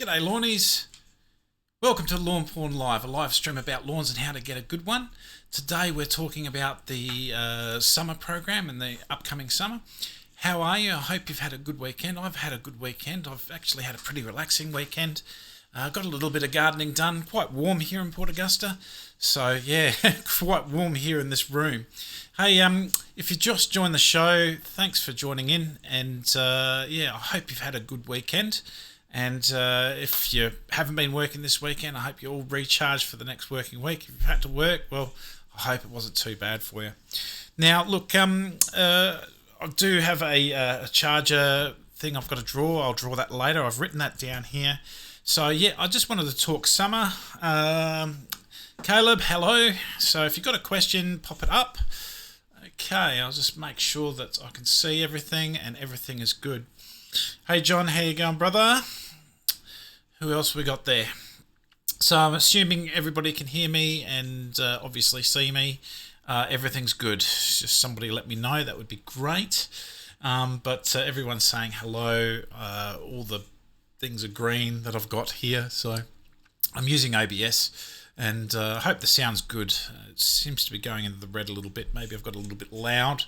G'day lawnies, welcome to Lawnporn Live, a live stream about lawns and how to get a good one. Today we're talking about the summer program and the upcoming summer. How are you? I hope you've had a good weekend. I've had a good weekend. I've actually had a pretty relaxing weekend. Got a little bit of gardening done. Quite warm here in Port Augusta. So yeah, quite warm here in this room. Hey, if you just joined the show, thanks for joining in. And yeah, I hope you've had a good weekend. And if you haven't been working this weekend, I hope you're all recharged for the next working week. If you've had to work, well, I hope it wasn't too bad for you. Now, look, I do have a charger thing I've got to draw. I'll draw that later. I've written that down here. So, yeah, I just wanted to talk summer. Caleb, hello. So if you've got a question, pop it up. Okay, I'll just make sure that I can see everything and everything is good. Hey, John, how you going, brother? Who else we got there? So I'm assuming everybody can hear me and obviously see me. Everything's good. Just somebody let me know. That would be great. But everyone's saying hello. All the things are green that I've got here. So I'm using OBS and I hope the sound's good. It seems to be going into the red a little bit. Maybe I've got a little bit loud.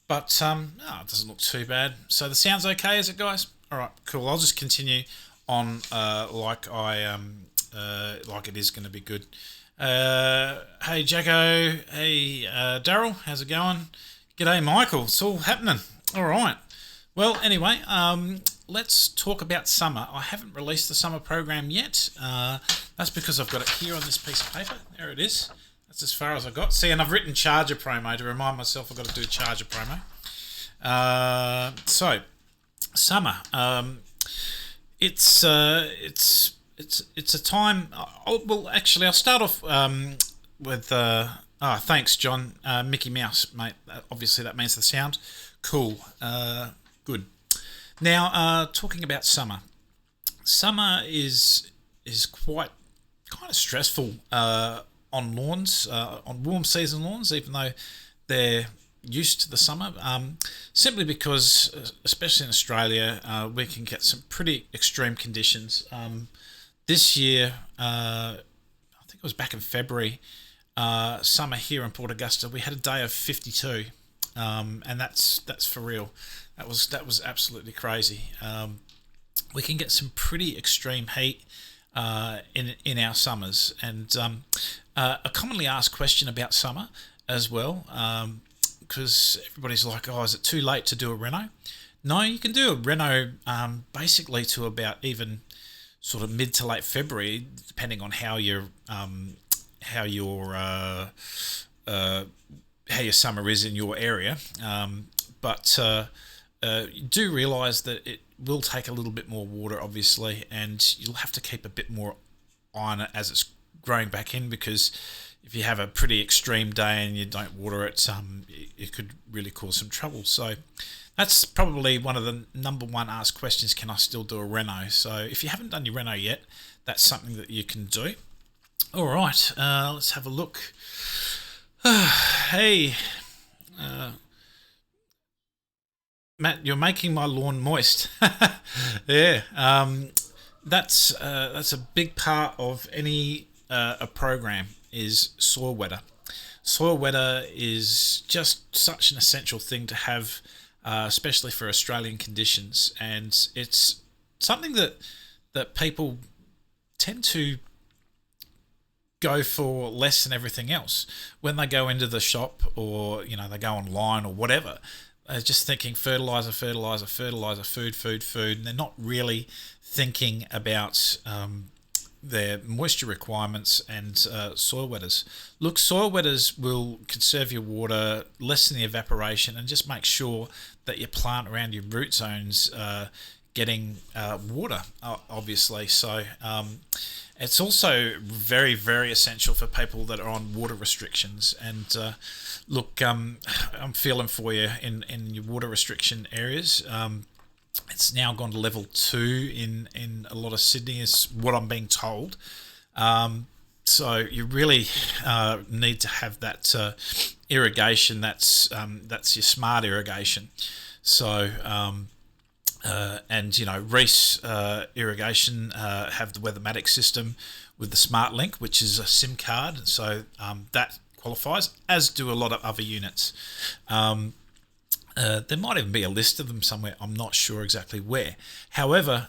But it doesn't look too bad. So the sound's okay, is it, guys? All right, cool. I'll just continue on like it is going to be good. Hey, Jacko. Hey, Daryl. How's it going? G'day, Michael. It's all happening. All right. Well, anyway, let's talk about summer. I haven't released the summer program yet. That's because I've got it here on this piece of paper. There it is. That's as far as I got. See, and I've written charger promo to remind myself I've got to do charger promo. So, summer. It's a time. Well, actually, I'll start off with. Thanks, John. Mickey Mouse, mate. Obviously, that means the sound. Cool. Good. Now, talking about summer. Summer is quite kind of stressful. On lawns, on warm season lawns, even though they're used to the summer, simply because, especially in Australia, we can get some pretty extreme conditions. This year, I think it was back in February, summer here in Port Augusta, we had a day of 52, and that's for real. That was absolutely crazy. We can get some pretty extreme heat in our summers, and a commonly asked question about summer as well, because everybody's like, oh, is it too late to do a reno? No, you can do a reno basically to about even sort of mid to late February, depending on how your summer is in your area. But you do realise that it will take a little bit more water, obviously, and you'll have to keep a bit more on it as it's growing back in, because if you have a pretty extreme day and you don't water it, it could really cause some trouble. So that's probably one of the number one asked questions: can I still do a reno? So if you haven't done your reno yet, that's something that you can do. All right, let's have a look. Hey, Matt, you're making my lawn moist. Yeah, that's a big part of any a program is soil wetter. Soil wetter is just such an essential thing to have, especially for Australian conditions, and it's something that people tend to go for less than everything else when they go into the shop, or they go online or whatever. They're just thinking fertilizer, food, and they're not really thinking about their moisture requirements and soil wetters. Look, soil wetters will conserve your water, lessen the evaporation, and just make sure that your plant around your root zones getting water, obviously. So it's also very, very essential for people that are on water restrictions. And look, I'm feeling for you in your water restriction areas. It's now gone to level 2 in a lot of Sydney, is what I'm being told. So you really need to have that irrigation. That's your smart irrigation. So And Reese Irrigation have the Weathermatic system with the Smart Link, which is a SIM card, so that qualifies, as do a lot of other units. There might even be a list of them somewhere. I'm not sure exactly where. However,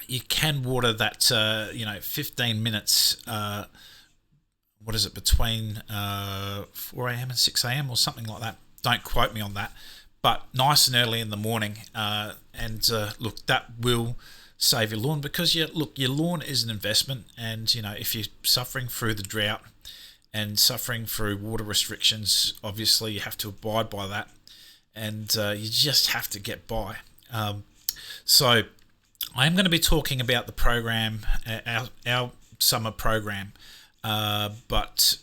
you can water that 15 minutes. What is it, between 4 a.m. and 6 a.m. or something like that? Don't quote me on that. But nice and early in the morning, and look, that will save your lawn, because your lawn is an investment, and if you're suffering through the drought and suffering through water restrictions, obviously you have to abide by that, and you just have to get by. So I am going to be talking about the program, our summer program, but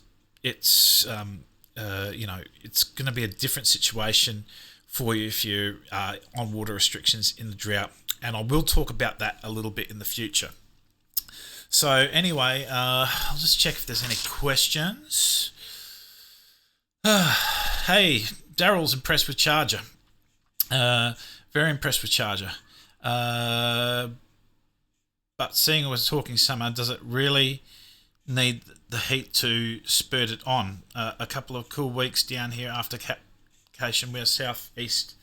it's it's going to be a different situation for you if you're on water restrictions in the drought, and I will talk about that a little bit in the future. So anyway, I'll just check if there's any questions. Hey, Daryl's impressed with Charger. Very impressed with Charger. But seeing as we're talking summer, does it really need the heat to spurt it on? A couple of cool weeks down here after vacation, we're southeast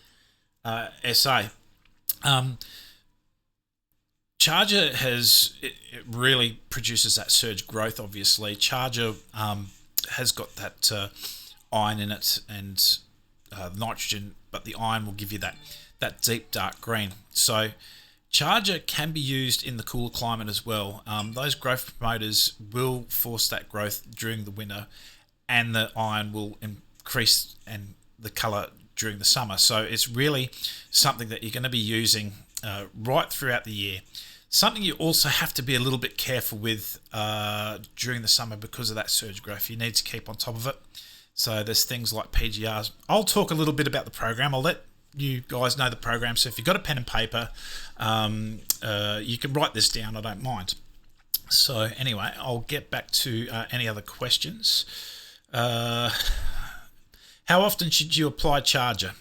SA. Charger it really produces that surge growth. Obviously, Charger has got that iron in it and nitrogen, but the iron will give you that deep dark green. So Charger can be used in the cooler climate as well. Those growth promoters will force that growth during the winter, and the iron will increase and the colour during the summer. So it's really something that you're going to be using right throughout the year. Something you also have to be a little bit careful with during the summer because of that surge growth. You need to keep on top of it. So there's things like PGRs. I'll talk a little bit about the program. I'll let you guys know the program. So if you've got a pen and paper, you can write this down. I don't mind. So anyway, I'll get back to any other questions. How often should you apply Charger?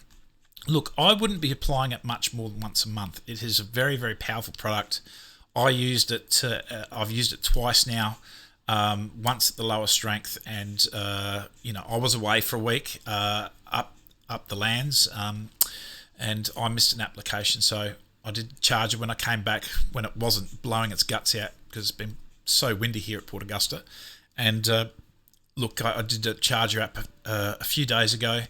Look, I wouldn't be applying it much more than once a month. It is a very, very powerful product. I've used it twice now. Once at the lower strength, and I was away for a week up the lands, and I missed an application, so I did Charger when I came back when it wasn't blowing its guts out, because it's been so windy here at Port Augusta. And look, I did a Charger app a few days ago.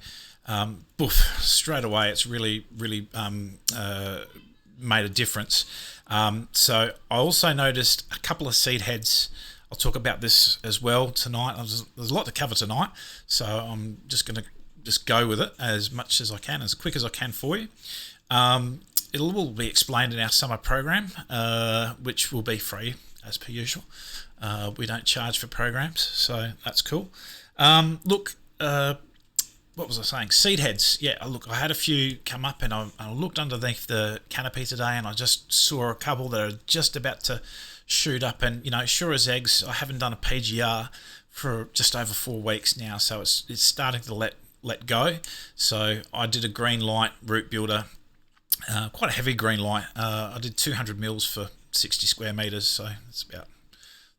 Straight away, it's really made a difference. So I also noticed a couple of seed heads. I'll talk about this as well tonight. There's a lot to cover tonight, so I'm just going to go with it as much as I can, as quick as I can for you. It will be explained in our summer program, which will be free as per usual. We don't charge for programs, so that's cool. What was I saying? Seed heads. Yeah, look, I had a few come up, and I looked underneath the canopy today, and I just saw a couple that are just about to shoot up, and sure as eggs, I haven't done a PGR for just over 4 weeks now, so it's starting to let go. So I did a green light root builder, quite a heavy green light. I did 200 mils for 60 square meters, so it's about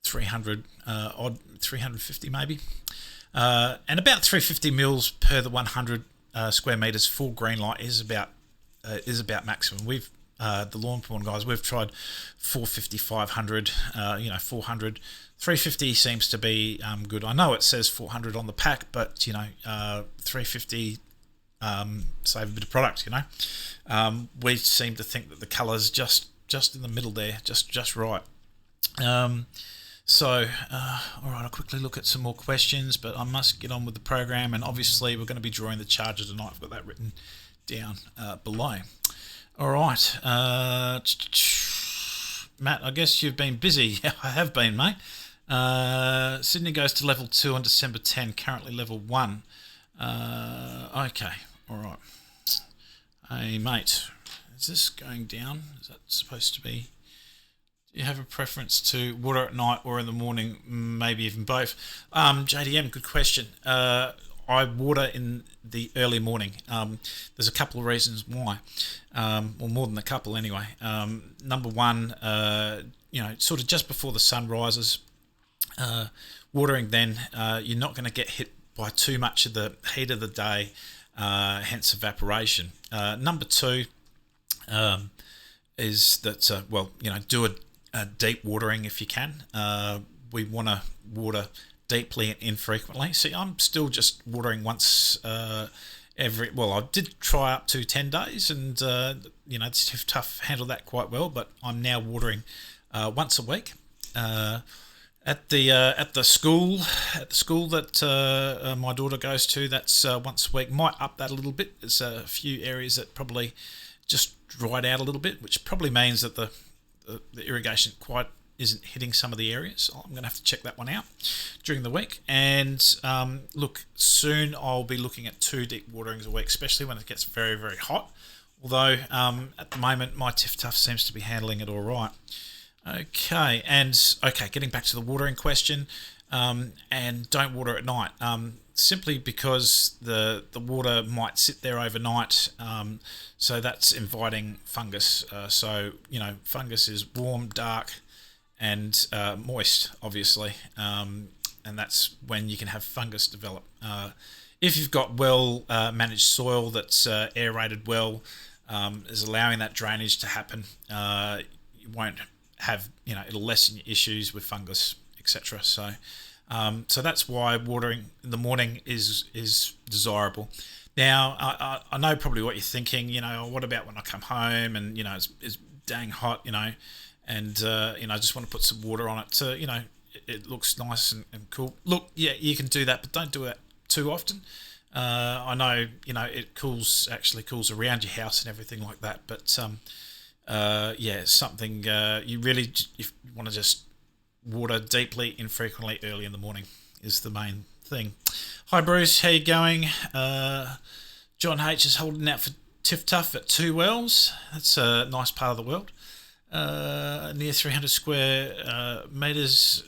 350 maybe. And about 350 mils per the 100 square meters for green light is about maximum. We've the Lawnporn guys, we've tried 450, 500, 400, 350 seems to be good. I know it says 400 on the pack, but 350 save a bit of product. We seem to think that the colour's just in the middle there, just right. All right, I'll quickly look at some more questions, but I must get on with the program, and obviously we're going to be drawing the Charger tonight. I've got that written down below. All right, Matt, I guess you've been busy. I have been, mate. Sydney goes to level 2 on December 10, currently level 1. Okay, all right. Hey, mate, is this going down? Is that supposed to be... Do you have a preference to water at night or in the morning, maybe even both? JDM, good question. I I water in the early morning. There's a couple of reasons why, or more than a couple anyway. Number one, sort of just before the sun rises, watering then, you're not going to get hit by too much of the heat of the day, hence evaporation. Number two is that, do a deep watering if you can. We want to water deeply and infrequently. See, I'm still just watering once I did try up to 10 days and, it's tough to handle that quite well, but I'm now watering once a week. At the school that my daughter goes to, that's once a week. Might up that a little bit. There's a few areas that probably just dried out a little bit, which probably means that the irrigation quite isn't hitting some of the areas. I'm going to have to check that one out during the week. And look, soon I'll be looking at 2 deep waterings a week, especially when it gets very, very hot. Although at the moment my Tiff Tuff seems to be handling it all right. Okay, getting back to the watering question, and don't water at night, simply because the water might sit there overnight, so that's inviting fungus. Fungus is warm, dark, and moist, obviously, and that's when you can have fungus develop. If you've got well managed soil that's aerated well, is allowing that drainage to happen, you won't have, it'll lessen your issues with fungus, etc. So that's why watering in the morning is desirable. Now, I know probably what you're thinking, what about when I come home and, it's dang hot, and, I just want to put some water on it to, it looks nice and cool. Look, yeah, you can do that, but don't do it too often. I know, it actually cools around your house and everything like that, but something you really, if you want to just water deeply, infrequently, early in the morning is the main thing. Hi Bruce, how you going? John H is holding out for Tiff Tuff at 2 wells. That's a nice part of the world. Near 300 square meters.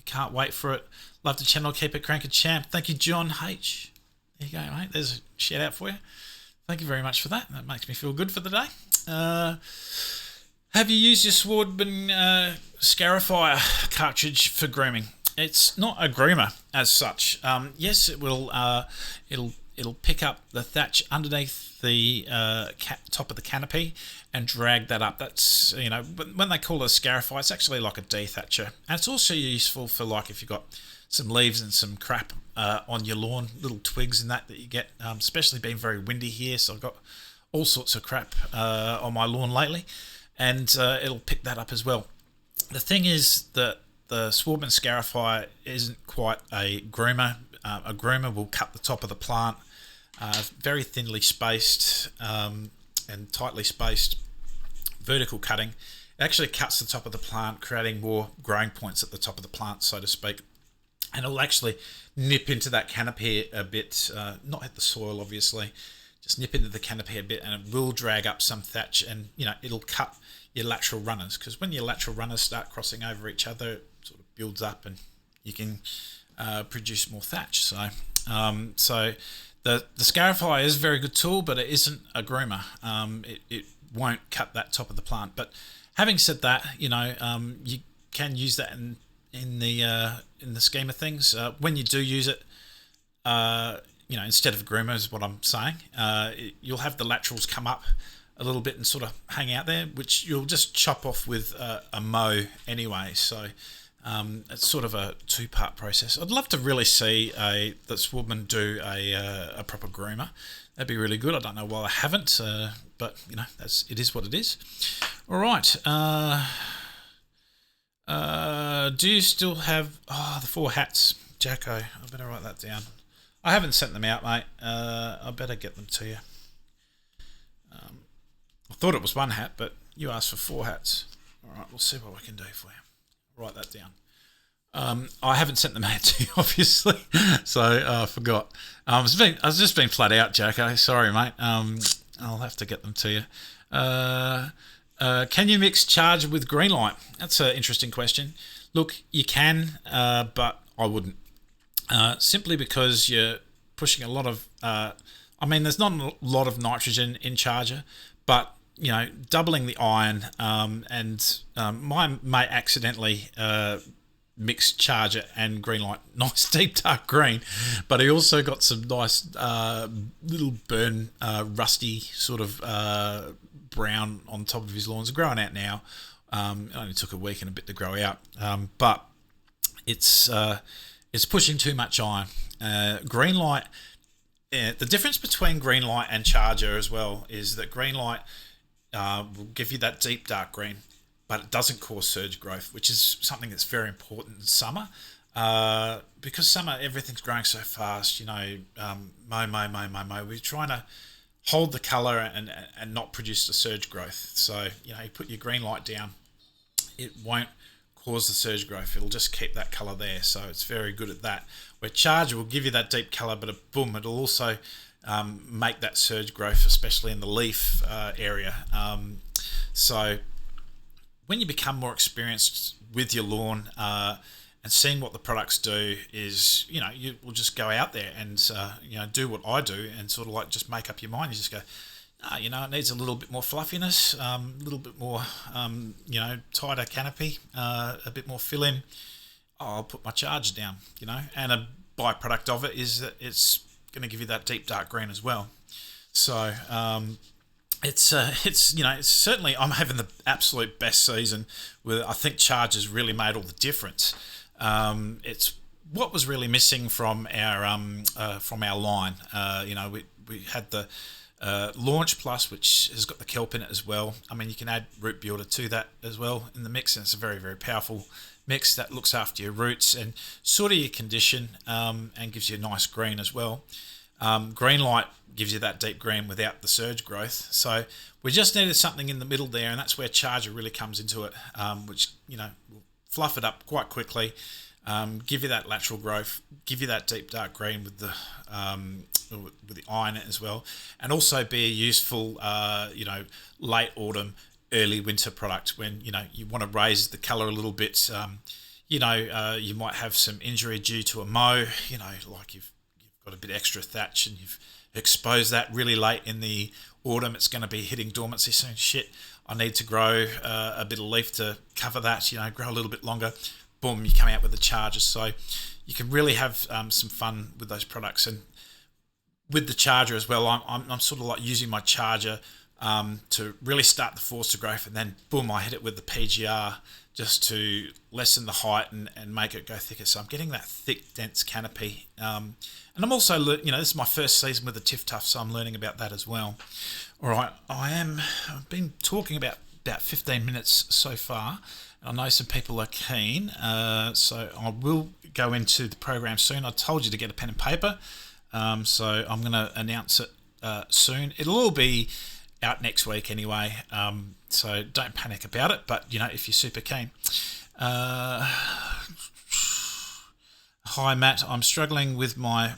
Can't wait for it. Love the channel. Keep it cranking, champ. Thank you, John H. There you go, mate. There's a shout out for you. Thank you very much for that. That makes me feel good for the day. Have you used your Swordman Scarifier cartridge for grooming? It's not a groomer as such. Yes, it will. It'll pick up the thatch underneath the top of the canopy and drag that up. That's, when they call it a scarifier, it's actually like a dethatcher, and it's also useful for like if you've got some leaves and some crap on your lawn, little twigs and that you get. Especially being very windy here, so I've got all sorts of crap on my lawn lately, and it'll pick that up as well. The thing is that the Swordman Scarifier isn't quite a groomer. A groomer will cut the top of the plant, very thinly spaced and tightly spaced vertical cutting. It actually cuts the top of the plant, creating more growing points at the top of the plant, so to speak. And it'll actually nip into that canopy a bit, not hit the soil obviously, just nip into the canopy a bit, and it will drag up some thatch, and it'll cut your lateral runners, because when your lateral runners start crossing over each other, it sort of builds up and you can produce more thatch. So the Scarifier is a very good tool, but it isn't a groomer. It won't cut that top of the plant. But having said that, you can use that in the scheme of things. When you do use it, instead of a groomer is what I'm saying, you'll have the laterals come up a little bit and sort of hang out there, which you'll just chop off with a mow anyway. So it's sort of a 2-part process. I'd love to really see that Swordman do a proper groomer. That'd be really good. I don't know why I haven't, but it is what it is. All right. Do you still have the 4 hats, Jacko? I better write that down. I haven't sent them out, mate. I better get them to you. I thought it was 1 hat, but you asked for 4 hats. All right, we'll see what we can do for you. Write that down. I haven't sent them out to you, obviously, so I forgot. I was just being flat out, Jacko. Sorry, mate. I'll have to get them to you. Can you mix charger with green light? That's an interesting question. Look, you can, but I wouldn't. Simply because pushing a lot of. There's not a lot of nitrogen in Charger, but doubling the iron, and mine may accidentally mix Charger and Greenlight nice deep dark green, but he also got some nice little burn rusty sort of brown on top of his lawns. Growing out now. It only took a week and a bit to grow out, but it's pushing too much iron. Greenlight. The difference between Greenlight and Charger as well is that Greenlight will give you that deep dark green, but it doesn't cause surge growth, which is something that's very important in summer. Because summer everything's growing so fast, mow. We're trying to hold the colour and not produce the surge growth. So, you put your Greenlight down, it won't cause the surge growth. It'll just keep that colour there. So it's very good at that. Where Charger will give you that deep colour, but it'll also make that surge growth, especially in the leaf area. So when you become more experienced with your lawn and seeing what the products do, is you will just go out there and do what I do and sort of like just make up your mind. You just go, it needs a little bit more fluffiness, a little bit more tighter canopy, a bit more fill in. I'll put my Charger down, and a byproduct of it is that it's going to give you that deep dark green as well. So it's certainly, I'm having the absolute best season with it. I think Charger's really made all the difference. It's what was really missing from our line. We had the Launch Plus, which has got the kelp in it as well. You can add root builder to that as well in the mix, and it's a very, very powerful mix that looks after your roots and sort of your condition, and gives you a nice green as well. Greenlight gives you that deep green without the surge growth. So we just needed something in the middle there, and that's where Charger really comes into it, which will fluff it up quite quickly, give you that lateral growth, give you that deep dark green with the iron as well, and also be a useful late autumn, early winter product when you want to raise the colour a little bit. You might have some injury due to a mow, like you've got a bit extra thatch and you've exposed that really late in the autumn. It's going to be hitting dormancy soon. Shit, I need to grow a bit of leaf to cover that, grow a little bit longer. Boom, you come out with the Charger. So you can really have some fun with those products. And with the Charger as well, I'm sort of like using my Charger to really start the Forster growth, and then boom, I hit it with the PGR just to lessen the height and make it go thicker. So I'm getting that thick, dense canopy. And I'm also, this is my first season with the Tiff Tuff, so I'm learning about that as well. All right, I've been talking about 15 minutes so far. I know some people are keen, so I will go into the program soon. I told you to get a pen and paper, so I'm going to announce it soon. It'll all be out next week anyway, so don't panic about it, but if you're super keen. Hi Matt, I'm struggling with my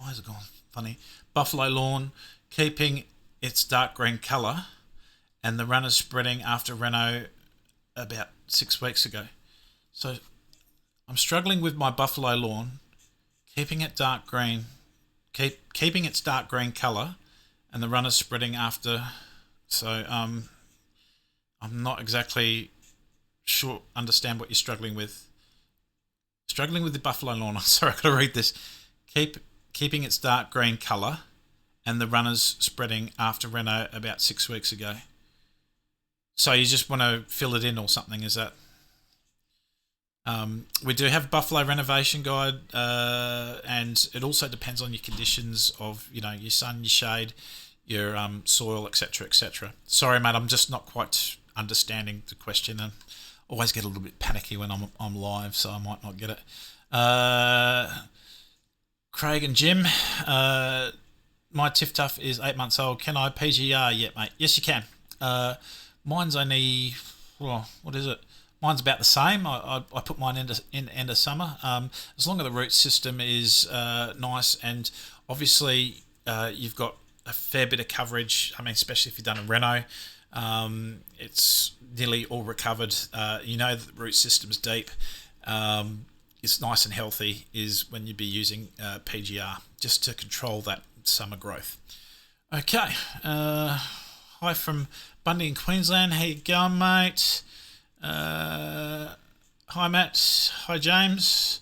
eyes are gone funny buffalo lawn, keeping its dark green colour and the runners spreading after reno about 6 weeks ago. So I'm struggling with my buffalo lawn, keeping it dark green, keeping its dark green colour and the runners spreading after. So I'm not exactly sure, understand what you're struggling with. Struggling with the buffalo lawn. Sorry, I've got to read this. Keeping its dark green colour and the runners spreading after reno about 6 weeks ago. So you just want to fill it in or something, is that? We do have a buffalo renovation guide, and it also depends on your conditions of, your sun, your shade, your soil, etc., etc. Sorry, mate, I'm just not quite understanding the question, and always get a little bit panicky when I'm live, so I might not get it. Craig and Jim, my Tiff Tuff is 8 months old. Can I PGR yet, mate? Yes, you can. Mine's only, what is it? Mine's about the same. I put mine in end of summer. As long as the root system is nice, and obviously you've got a fair bit of coverage. Especially if you've done a reno, it's nearly all recovered. That the root system's deep. is nice and healthy is when you'd be using PGR just to control that summer growth. Okay, hi from Bundy in Queensland. How you going, mate? Hi, Matt. Hi, James.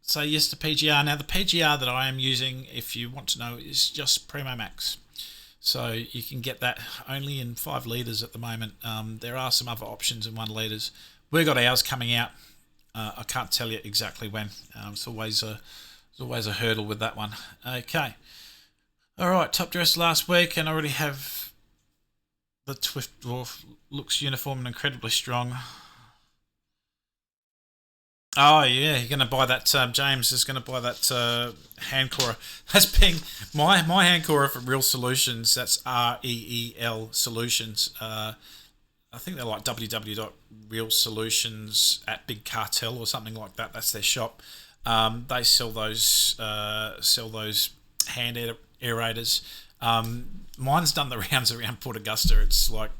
So yes to PGR. Now the PGR that I am using, if you want to know, is just Primo Max. So you can get that only in 5 litres at the moment. There are some other options in 1 litres. We've got ours coming out. I can't tell you exactly when. It's always a hurdle with that one. Okay. All right, top dress last week, and I already have the Twift Dwarf. Looks uniform and incredibly strong. Oh yeah, you're going to buy that. James is going to buy that hand corer. That's being my hand corer from Real Solutions. That's REEL Solutions. I think they're like www.realsolutions at Big Cartel or something like that. That's their shop. They sell those hand aerators. Mine's done the rounds around Port Augusta. It's like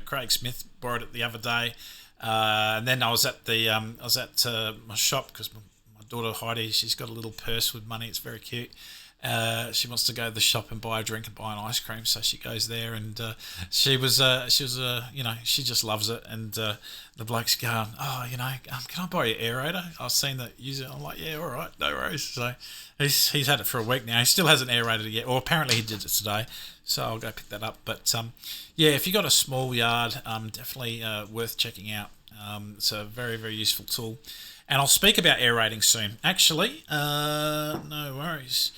Craig Smith borrowed it the other day. And then I was at my shop because my daughter Heidi, she's got a little purse with money. It's very cute. She wants to go to the shop and buy a drink and buy an ice cream, so she goes there, and she just loves it. And the bloke's going, oh, can I borrow your aerator? I've seen that use it. I'm like, yeah, all right, no worries. So he's had it for a week now. He still hasn't aerated it yet, or apparently he did it today. So I'll go pick that up. But yeah, if you've got a small yard, definitely worth checking out. It's a very, very useful tool. And I'll speak about aerating soon. Actually, no worries.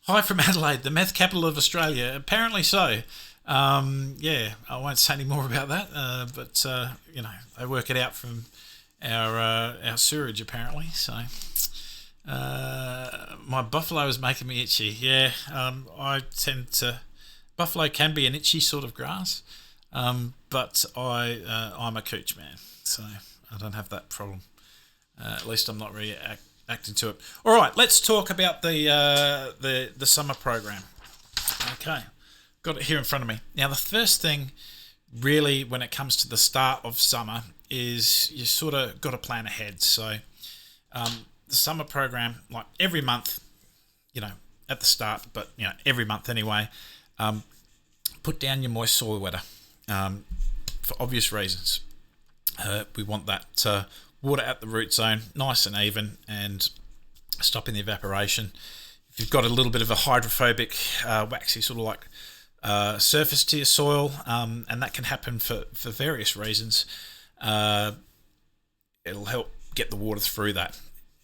Hi from Adelaide, the meth capital of Australia. Apparently so. Yeah, I won't say any more about that. But they work it out from our sewerage apparently. So my buffalo is making me itchy. Yeah, I tend to. Buffalo can be an itchy sort of grass, but I'm a cooch man, so I don't have that problem. At least I'm not really acting to it. All right, let's talk about the summer program. Okay, got it here in front of me. Now, the first thing, really, when it comes to the start of summer, is you sort of got to plan ahead. So, the summer program, like every month, at the start, but every month anyway. Put down your moist soil wetter for obvious reasons. We want that water at the root zone nice and even and stopping the evaporation. If you've got a little bit of a hydrophobic, waxy sort of like surface to your soil, and that can happen for various reasons, it'll help get the water through that.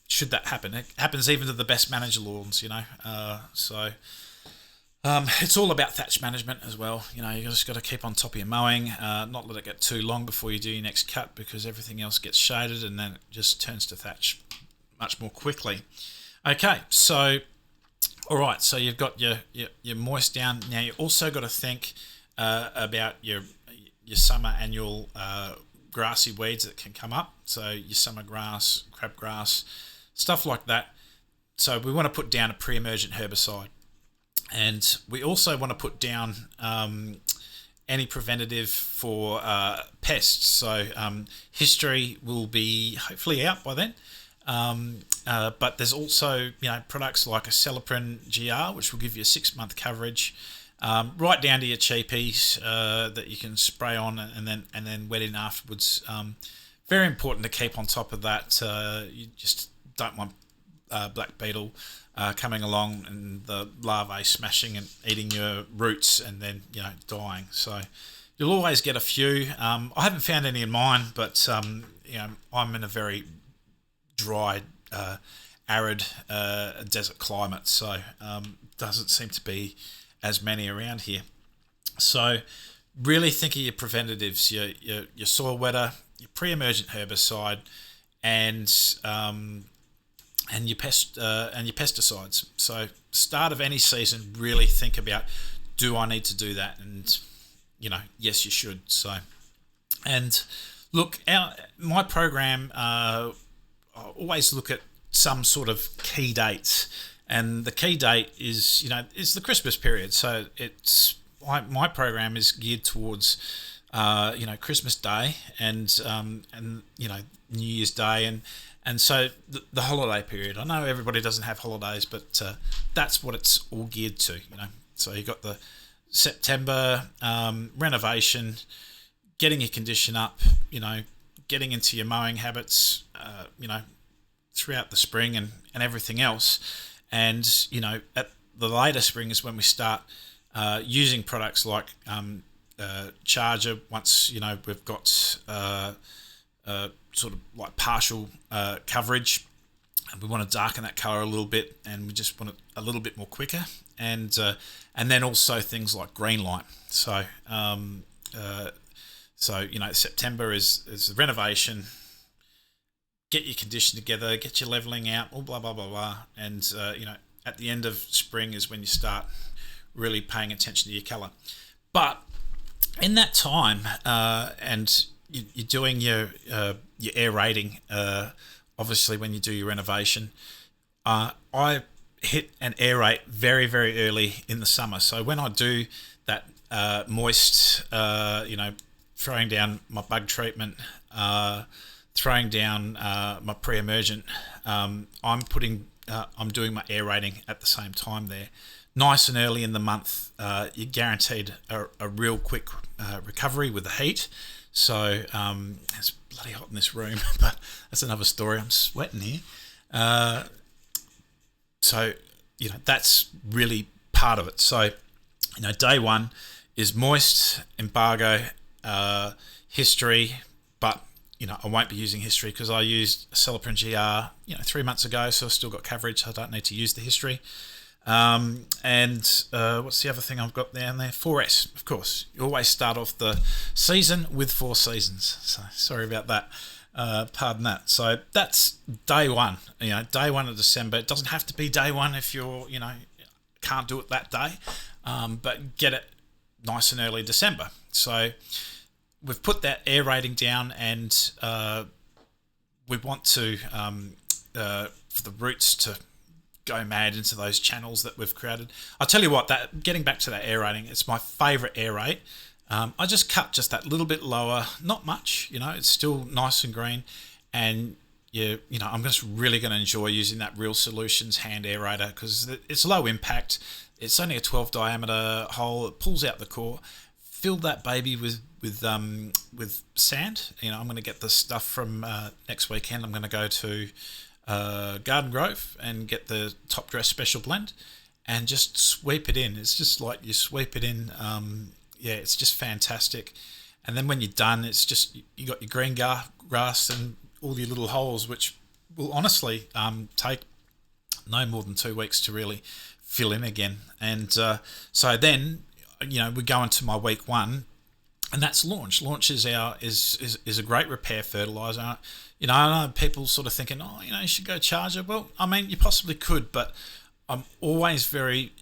Should that happen, it happens even to the best managed lawns, so it's all about thatch management as well. You just got to keep on top of your mowing, not let it get too long before you do your next cut, because everything else gets shaded and then it just turns to thatch much more quickly. Okay, so all right, so you've got your moist down. Now you also got to think about your summer annual grassy weeds that can come up. So your summer grass, crabgrass, stuff like that. So we want to put down a pre-emergent herbicide. And we also want to put down any preventative for pests. So history will be hopefully out by then. But there's also products like a Celiprin GR, which will give you a 6-month coverage, right down to your cheapies that you can spray on and then wet in afterwards. Very important to keep on top of that. You just don't want black beetle coming along and the larvae smashing and eating your roots and then dying. So you'll always get a few. I haven't found any in mine, but I'm in a very dry, arid desert climate, so doesn't seem to be as many around here. So really think of your preventatives, your soil wetter, your pre-emergent herbicide, and your pesticides. So start of any season, really think about, do I need to do that? And yes, you should. So, and look, my program, I always look at some sort of key dates, and the key date is is the Christmas period. So it's my program is geared towards Christmas Day and New Year's Day and so the holiday period. I know everybody doesn't have holidays, but that's what it's all geared to. So you got the September renovation, getting your condition up, getting into your mowing habits, throughout the spring and everything else. And, at the later spring is when we start using products like Charger once, we've got sort of like partial coverage. And we want to darken that colour a little bit, and we just want it a little bit more quicker. And then also things like green light. So September is the renovation. Get your condition together, get your levelling out, all blah blah blah blah, and at the end of spring is when you start really paying attention to your colour. But in that time, and you're doing your aerating, obviously when you do your renovation, I hit and aerate very very early in the summer. So when I do that moist, throwing down my bug treatment, throwing down my pre-emergent, I'm doing my aerating at the same time there, nice and early in the month. You're guaranteed a real quick recovery with the heat. So it's bloody hot in this room, but that's another story. I'm sweating here. So that's really part of it. So day one is moist, embargo, history, but I won't be using history because I used Celiprin GR 3 months ago, so I've still got coverage, so I don't need to use the history. And what's the other thing I've got down there? 4S, of course. You always start off the season with 4 seasons. So sorry about that. Pardon that. So that's day one. Day one of December. It doesn't have to be day one if you're can't do it that day, but get it nice and early December. So we've put that aerating down, and we want to for the roots to go mad into those channels that we've created. I'll tell you what, that getting back to that aerating, it's my favourite aerate. I just cut just that little bit lower, not much, it's still nice and green, and I'm just really going to enjoy using that Real Solutions hand aerator because it's low impact. It's only a 12 diameter hole. It pulls out the core. Fill that baby with sand. I'm going to get the stuff from next weekend. I'm going to go to Garden Grove and get the Top Dress Special Blend and just sweep it in. It's just like you sweep it in. It's just fantastic. And then when you're done, it's just you got your green grass and all your little holes, which will honestly take no more than 2 weeks to really fill in again. And so then we go into my week one, and that's Launch. Launch is a great repair fertilizer. I know people sort of thinking, you should go Charger. Well, I mean, you possibly could, but I'm always very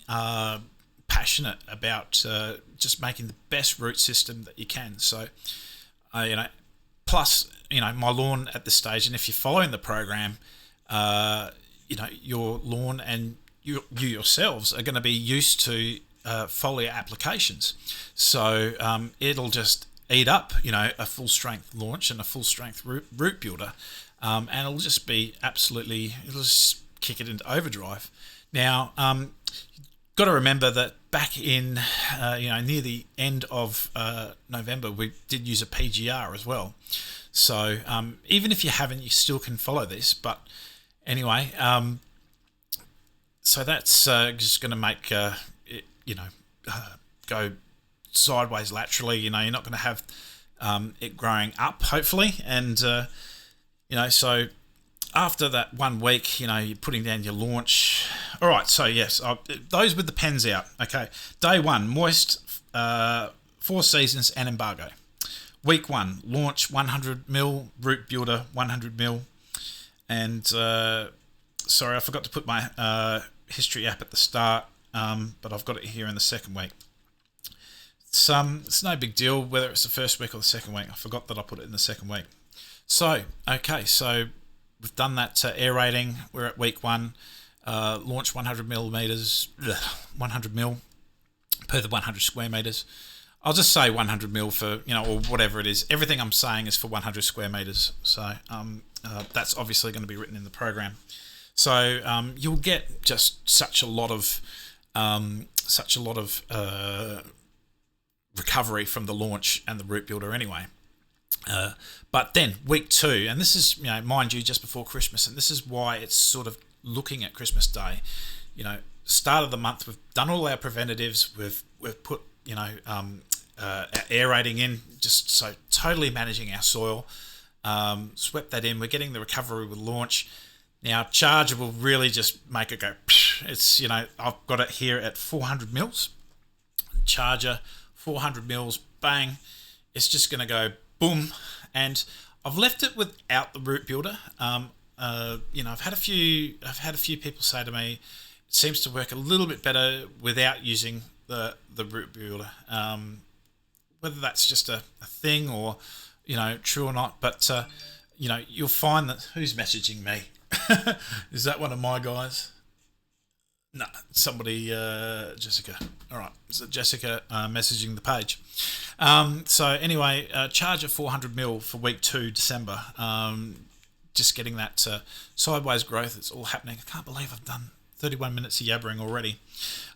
passionate about just making the best root system that you can. So, plus, my lawn at this stage, and if you're following the program, your lawn and you yourselves are going to be used to foliar applications. So it'll just eat up, a full strength Launch and a full strength root builder, and it'll just be it'll just kick it into overdrive. Now, got to remember that back in, near the end of November, we did use a PGR as well. So even if you haven't, you still can follow this. But anyway, so that's just going to make go sideways laterally. You're not going to have it growing up, hopefully. And so after that 1 week, you're putting down your Launch. All right, so yes, those with the pens out. Okay, day one, moist, 4 seasons and embargo. Week one, Launch 100ml, root builder 100ml. And sorry, I forgot to put my history app at the start, but I've got it here in the second week. It's no big deal whether it's the first week or the second week. I forgot that I put it in the second week. So, okay, so we've done that aerating. We're at week one. Launch 100 millimeters, 100 mil per the 100 square meters. I'll just say 100 mil for, or whatever it is. Everything I'm saying is for 100 square meters. So that's obviously going to be written in the program. So you'll get just such a lot of recovery from the launch and the root builder anyway. But then week 2, and this is, mind you, just before Christmas, and this is why it's sort of looking at Christmas Day. Start of the month, we've done all our preventatives. We've put aerating in, just so totally managing our soil. Swept that in. We're getting the recovery with launch. Now, charger will really just make it go. It's, I've got it here at 400 mils. Charger, 400 mils, bang. It's just going to go boom. And I've left it without the root builder. I've had a few people say to me, it seems to work a little bit better without using the root builder. Whether that's just a thing or, true or not. But, you'll find that... Who's messaging me? Is that one of my guys? No, somebody, Jessica. All right, so Jessica messaging the page. So anyway, charger 400 mil for week 2, December. Just getting that sideways growth. It's all happening. I can't believe I've done 31 minutes of yabbering already.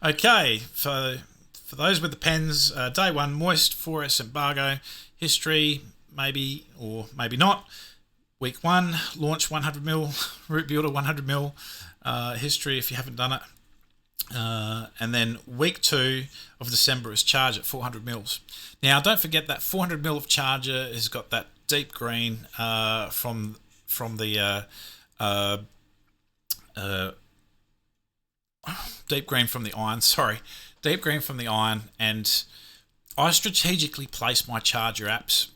Okay, for those with the pens, day 1, moist, 4S embargo, history, maybe or maybe not. Week 1, launch 100 mil, root builder 100 mil, history if you haven't done it. And then week 2 of December is charge at 400 mils. Now, don't forget that 400 mil of charger has got that deep green from the deep green from the iron. Sorry, deep green from the iron, and I strategically place my charger apps.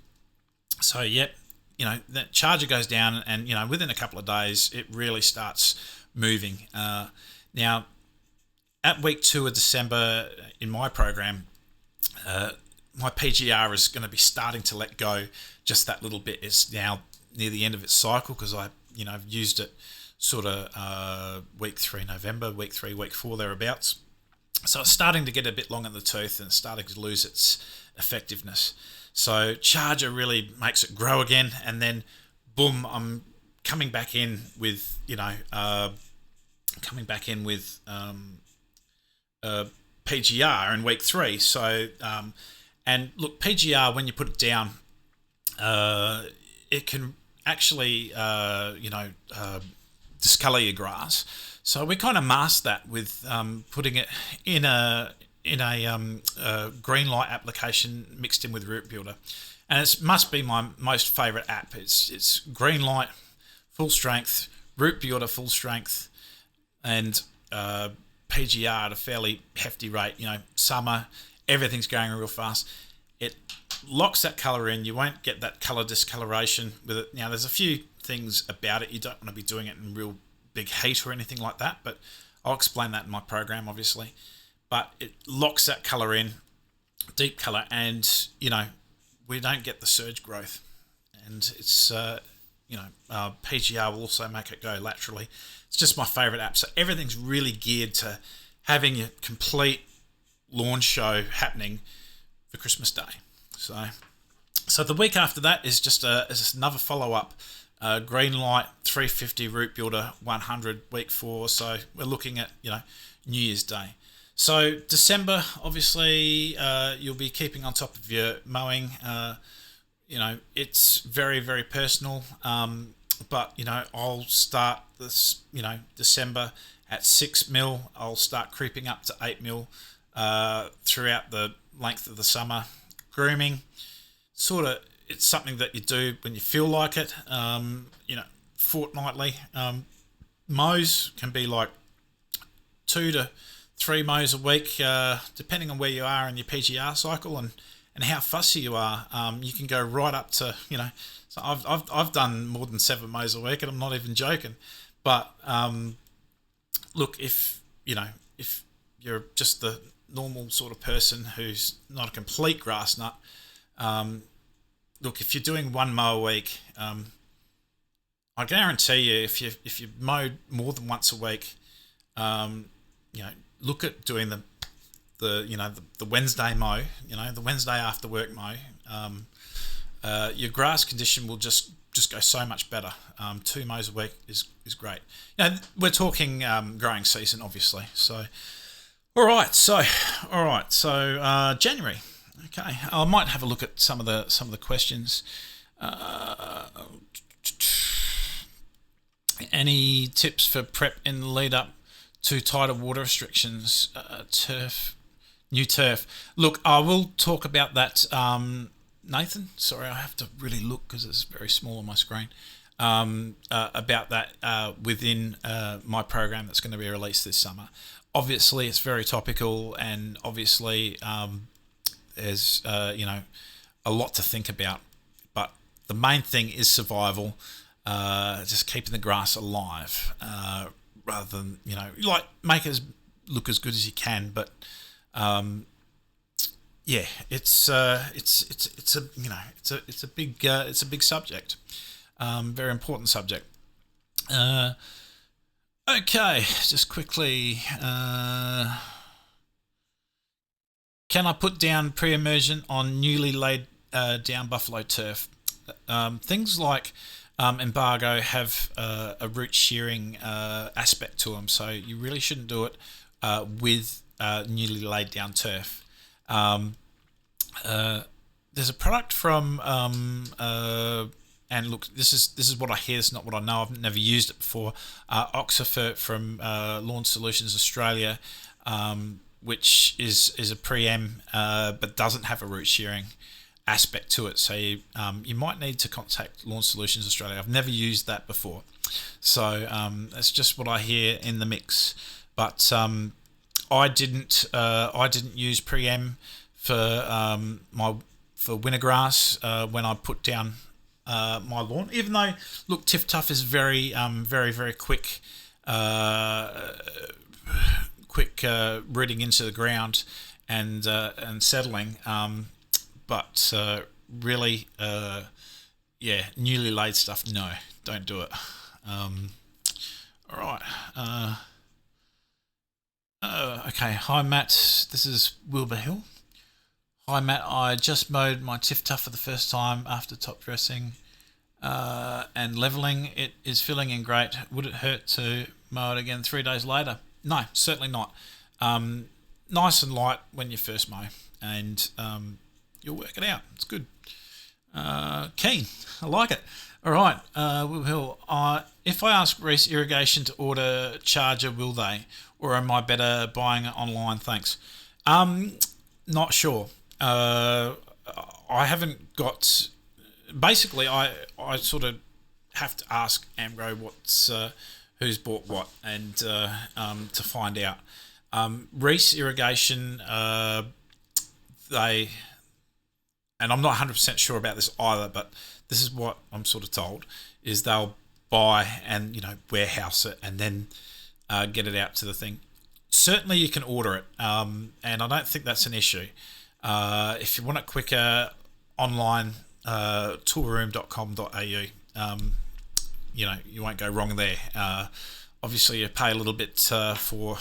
So, yep. That charger goes down and, within a couple of days, it really starts moving. Now, at week 2 of December in my program, my PGR is going to be starting to let go just that little bit. It's now near the end of its cycle because I've used it sort of week 3 November, week 3, week 4, thereabouts. So it's starting to get a bit long in the tooth and starting to lose its effectiveness. So charger really makes it grow again, and then boom, I'm coming back in with PGR in week 3. So and look, PGR, when you put it down, it can actually discolour your grass. So we kind of mask that with putting it in a green light application mixed in with root builder, and it must be my most favourite app. It's green light full strength, root builder full strength, and PGR at a fairly hefty rate. Summer, everything's going real fast. It locks that colour in. You won't get that colour discoloration with it. Now, there's a few things about it. You don't want to be doing it in real big heat or anything like that, but I'll explain that in my program, obviously. But it locks that colour in, deep colour, and, we don't get the surge growth. And it's, PGR will also make it go laterally. It's just my favourite app. So everything's really geared to having a complete lawn show happening for Christmas Day. So the week after that is just another follow-up. Green light, 350, root builder, 100, week 4. So we're looking at, New Year's Day. So December, obviously, you'll be keeping on top of your mowing. It's very, very personal. But, I'll start this, December at 6 mil. I'll start creeping up to 8 mil throughout the length of the summer. Grooming, sort of, it's something that you do when you feel like it, fortnightly. Mows can be like 2 to 3 mows a week, depending on where you are in your PGR cycle and how fussy you are. You can go right up to, so I've done more than 7 mows a week, and I'm not even joking. But look, if you're just the normal sort of person who's not a complete grass nut, look, if you're doing 1 mow a week, I guarantee you, if you mow more than once a week, look at doing them the Wednesday mow, the Wednesday after work mow, your grass condition will just go so much better. 2 mows a week is great. We're talking growing season, obviously. So, all right. So January. Okay, I might have a look at some of the questions. Any tips for prep in the lead up to tighter water restrictions? New turf. Look, I will talk about that. Nathan, sorry, I have to really look because it's very small on my screen. About that within my program that's going to be released this summer. Obviously, it's very topical, and obviously, there's a lot to think about. But the main thing is survival. Just keeping the grass alive, rather than make it look as good as you can. But yeah, it's a big subject, very important subject. Okay, just quickly, can I put down pre-immersion on newly laid down buffalo turf? Things like embargo have a root shearing aspect to them, so you really shouldn't do it with newly laid down turf. There's a product from and look, this is what I hear. It's not what I know. I've never used it before. Oxifert from Lawn Solutions Australia, which is a pre-em but doesn't have a root shearing aspect to it. So you might need to contact Lawn Solutions Australia. I've never used that before, so that's just what I hear in the mix. But I didn't use pre-em for winter grass when I put down my lawn. Even though, look, Tiff Tough is very very quick rooting into the ground and settling. But really, newly laid stuff, no, don't do it. All right. Okay. Hi, Matt. This is Wilbur Hill. Hi, Matt. I just mowed my Tiff Tough for the first time after top dressing and levelling. It is filling in great. Would it hurt to mow it again 3 days later? No, certainly not. Nice and light when you first mow, and you'll work it out. It's good. Keen. I like it. All right, Will Hill. If I ask Reese Irrigation to order charger, will they? Or am I better buying it online? Thanks. Not sure. I haven't got... Basically, I sort of have to ask Amgro who's bought what, and to find out. Reese Irrigation, they... And I'm not 100% sure about this either, but this is what I'm sort of told, is they'll buy and, warehouse it and then get it out to the thing. Certainly you can order it, and I don't think that's an issue. If you want it quicker, online, toolroom.com.au, you won't go wrong there. Obviously, you pay a little bit for,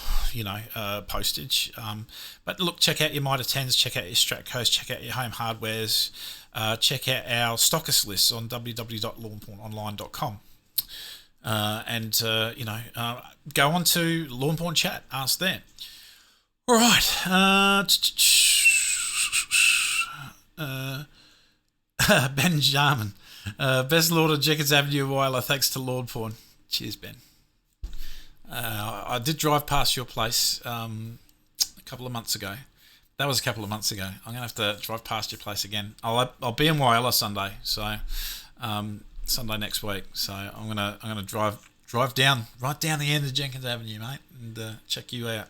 postage. But look, check out your Mitre 10s, check out your Stratcos, check out your Home Hardwares, check out our stockist lists on www.lawnpornonline.com. And go on to Lawnporn Chat, ask there. All right. Ben Jarman. Best Lord of Jenkins Avenue, Weiler, thanks to Lawnporn. Cheers, Ben. I did drive past your place a couple of months ago. That was a couple of months ago. I'm gonna have to drive past your place again. I'll be in Whyalla Sunday, so Sunday next week. So I'm gonna drive down right down the end of Jenkins Avenue, mate, and check you out.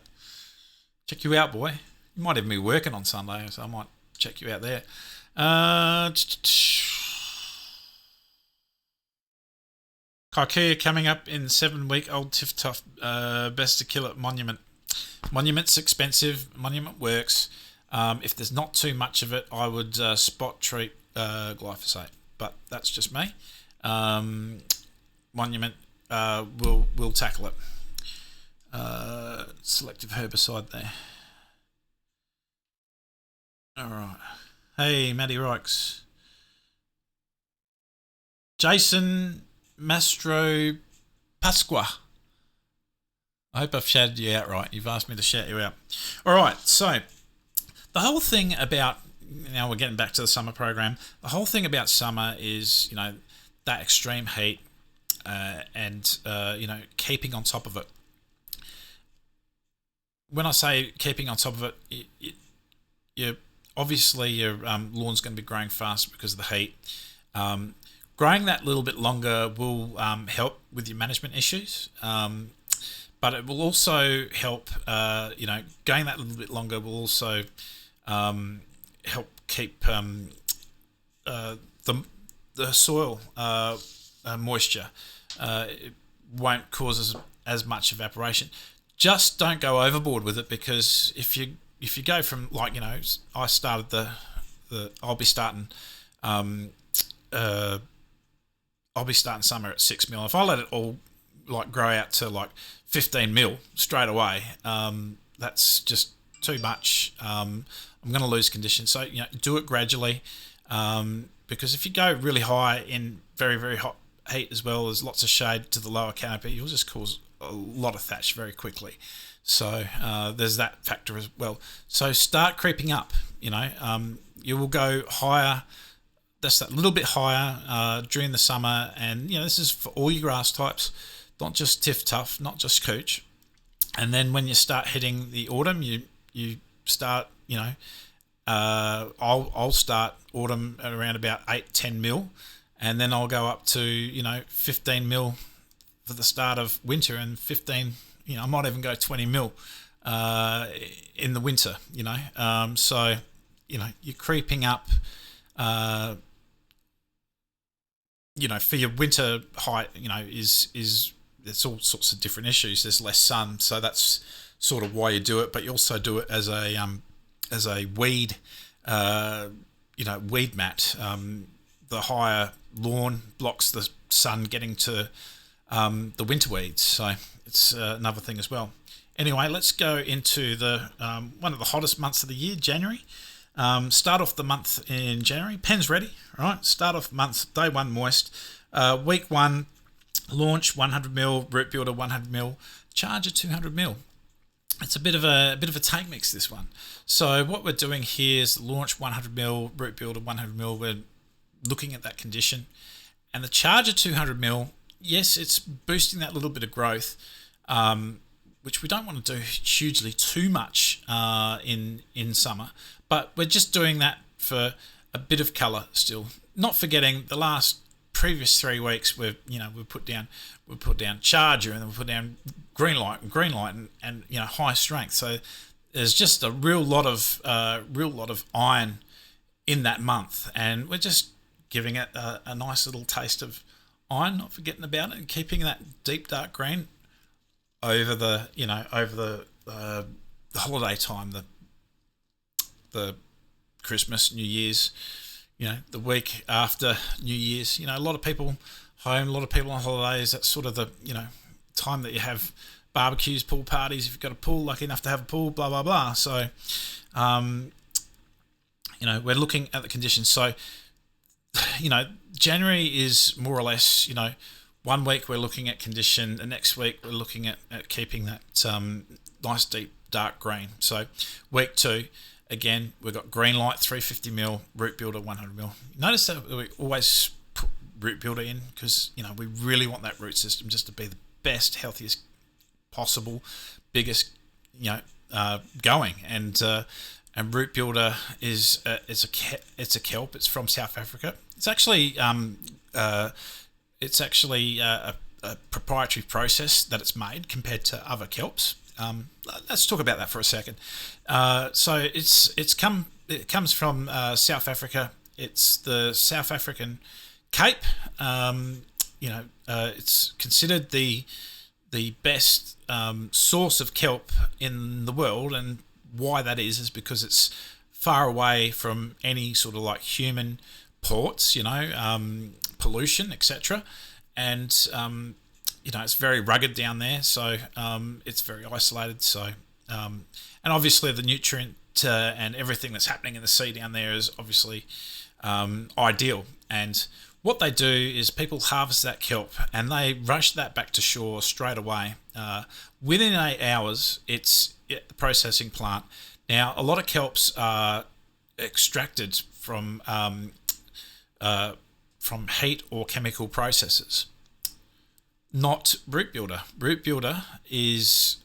Check you out, boy. You might even be working on Sunday, so I might check you out there. Kikuyu coming up in 7-week-old Tiff Tough. Best to kill at Monument. Monument's expensive. Monument works. If there's not too much of it, I would spot treat glyphosate. But that's just me. Monument will tackle it. Selective herbicide there. All right. Hey, Matty Rikes. Jason Mastro Pasqua. I hope I've shouted you out right. You've asked me to shout you out. All right. So the whole thing about, now we're getting back to the summer program. The whole thing about summer is, that extreme heat, and keeping on top of it. When I say keeping on top of it, you obviously your lawn's going to be growing faster because of the heat. Growing that little bit longer will help with your management issues, but it will also help. Going that little bit longer will also help keep the soil moisture. It won't cause as much evaporation. Just don't go overboard with it, because if you go from, I started I'll be starting uh, I'll be starting summer at 6 mil. If I let it all grow out to 15 mil straight away, that's just too much. I'm going to lose condition. So do it gradually, because if you go really high in very, very hot heat as well, there's lots of shade to the lower canopy, you'll just cause a lot of thatch very quickly. So there's that factor as well. So start creeping up. You will go higher. That's that little bit higher during the summer, and this is for all your grass types, not just tiff tough, not just cooch. And then when you start hitting the autumn, you start. I'll start autumn at around about 8-10 mil, and then I'll go up to 15 mil for the start of winter, and 15. I might even go 20 mil in the winter. So you're creeping up. For your winter height, is there's all sorts of different issues. There's less sun, so that's sort of why you do it. But you also do it as a weed, weed mat. The higher lawn blocks the sun getting to the winter weeds, so it's another thing as well. Anyway, let's go into the one of the hottest months of the year, January. Start off the month in January. Pen's ready, right? Start off month, day one moist. Week one, launch 100 mil, root builder 100 mil, charger 200 mil. It's a bit of a tank mix, this one. So what we're doing here is launch 100 mil, root builder 100 mil. We're looking at that condition, and the charger 200 mil. Yes, it's boosting that little bit of growth, which we don't want to do hugely too much in summer. But we're just doing that for a bit of colour still. Not forgetting the previous 3 weeks we've put down charger, and then we put down green light and high strength. So there's just a real lot of iron in that month, and we're just giving it a nice little taste of iron, not forgetting about it, and keeping that deep dark green over the holiday time, the Christmas, New Year's, the week after New Year's. A lot of people home, a lot of people on holidays. That's sort of the time that you have barbecues, pool parties. If you've got a pool, lucky enough to have a pool, blah blah blah. So, we're looking at the conditions. So, January is more or less, 1 week we're looking at condition, the next week we're looking at keeping that nice deep dark green. So week 2, again, we've got green light 350 mil, root builder 100 mil. Notice that we always put root builder in, because we really want that root system just to be the best, healthiest possible, biggest going. And root builder is it's a kelp. It's from South Africa. It's actually a proprietary process that it's made compared to other kelps. Let's talk about that for a second. So it comes from South Africa. It's the South African Cape. It's considered the best source of kelp in the world, and why that is because it's far away from any sort of human ports, pollution, etc. And it's very rugged down there, so it's very isolated. So and obviously the nutrient and everything that's happening in the sea down there is obviously ideal. And what they do is people harvest that kelp and they rush that back to shore straight away. Within 8 hours, it's at the processing plant. Now, a lot of kelps are extracted from heat or chemical processes. Not root builder. Root builder is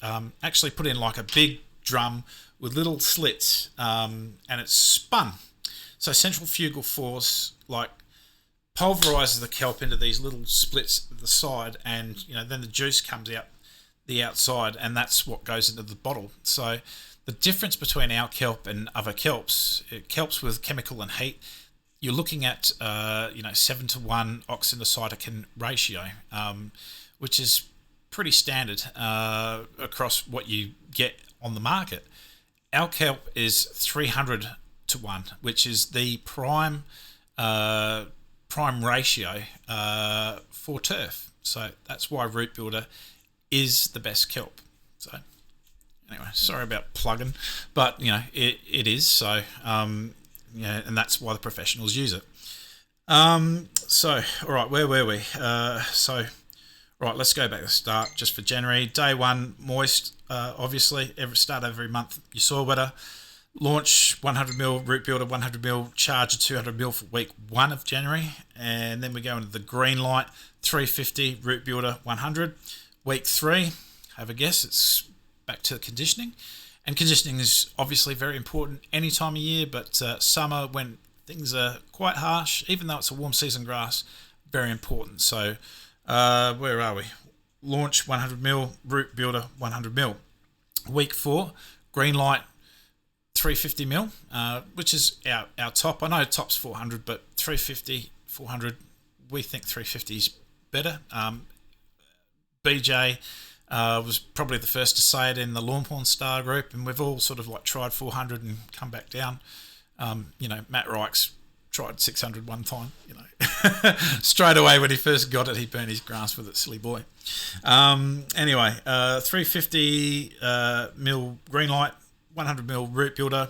actually put in like a big drum with little slits, and it's spun. So centrifugal force like pulverizes the kelp into these little splits at the side, and then the juice comes out the outside, and that's what goes into the bottle. So the difference between our kelp and other kelps with chemical and heat, you're looking at 7-to-1 oxidin-to-cytokine ratio, which is pretty standard across what you get on the market. Our kelp is 300-to-1, which is the prime ratio for turf. So that's why root builder is the best kelp. So anyway, sorry about plugging, but it is. So and that's why the professionals use it. So all right, where were we? Right, let's go back to the start just for January. Day 1, moist, obviously. Start every month, your soil wetter. Launch 100ml root builder, 100ml charger, 200ml for week 1 of January. And then we go into the green light, 350 root builder, 100. Week 3, have a guess, it's back to conditioning. And conditioning is obviously very important any time of year, but summer when things are quite harsh, even though it's a warm season grass, very important. So where are we? Launch 100ml, root builder 100ml. Week 4, green light 350ml, which is our top. I know top's 400, but 350, 400, we think 350 is better. BJ was probably the first to say it in the Lawnporn Star group, and we've all sort of like tried 400 and come back down. Matt Reich's tried 600 one time, straight away when he first got it, he burned his grass with it, silly boy. Anyway, 350 mil green light, 100 mil root builder,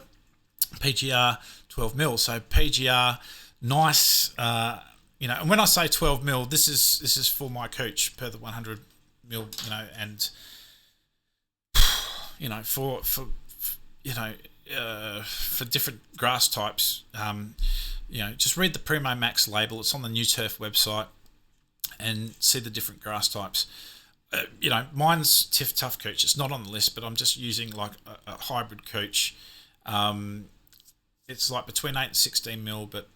PGR 12 mil. So PGR, nice. And when I say 12 mil, this is for my coach per the 100 mil. And for different grass types, just read the Primo Max label. It's on the New Turf website, and see the different grass types. Mine's Tiff Tough Cooch. It's not on the list, but I'm just using like a hybrid cooch. It's like between 8 and 16 mil, but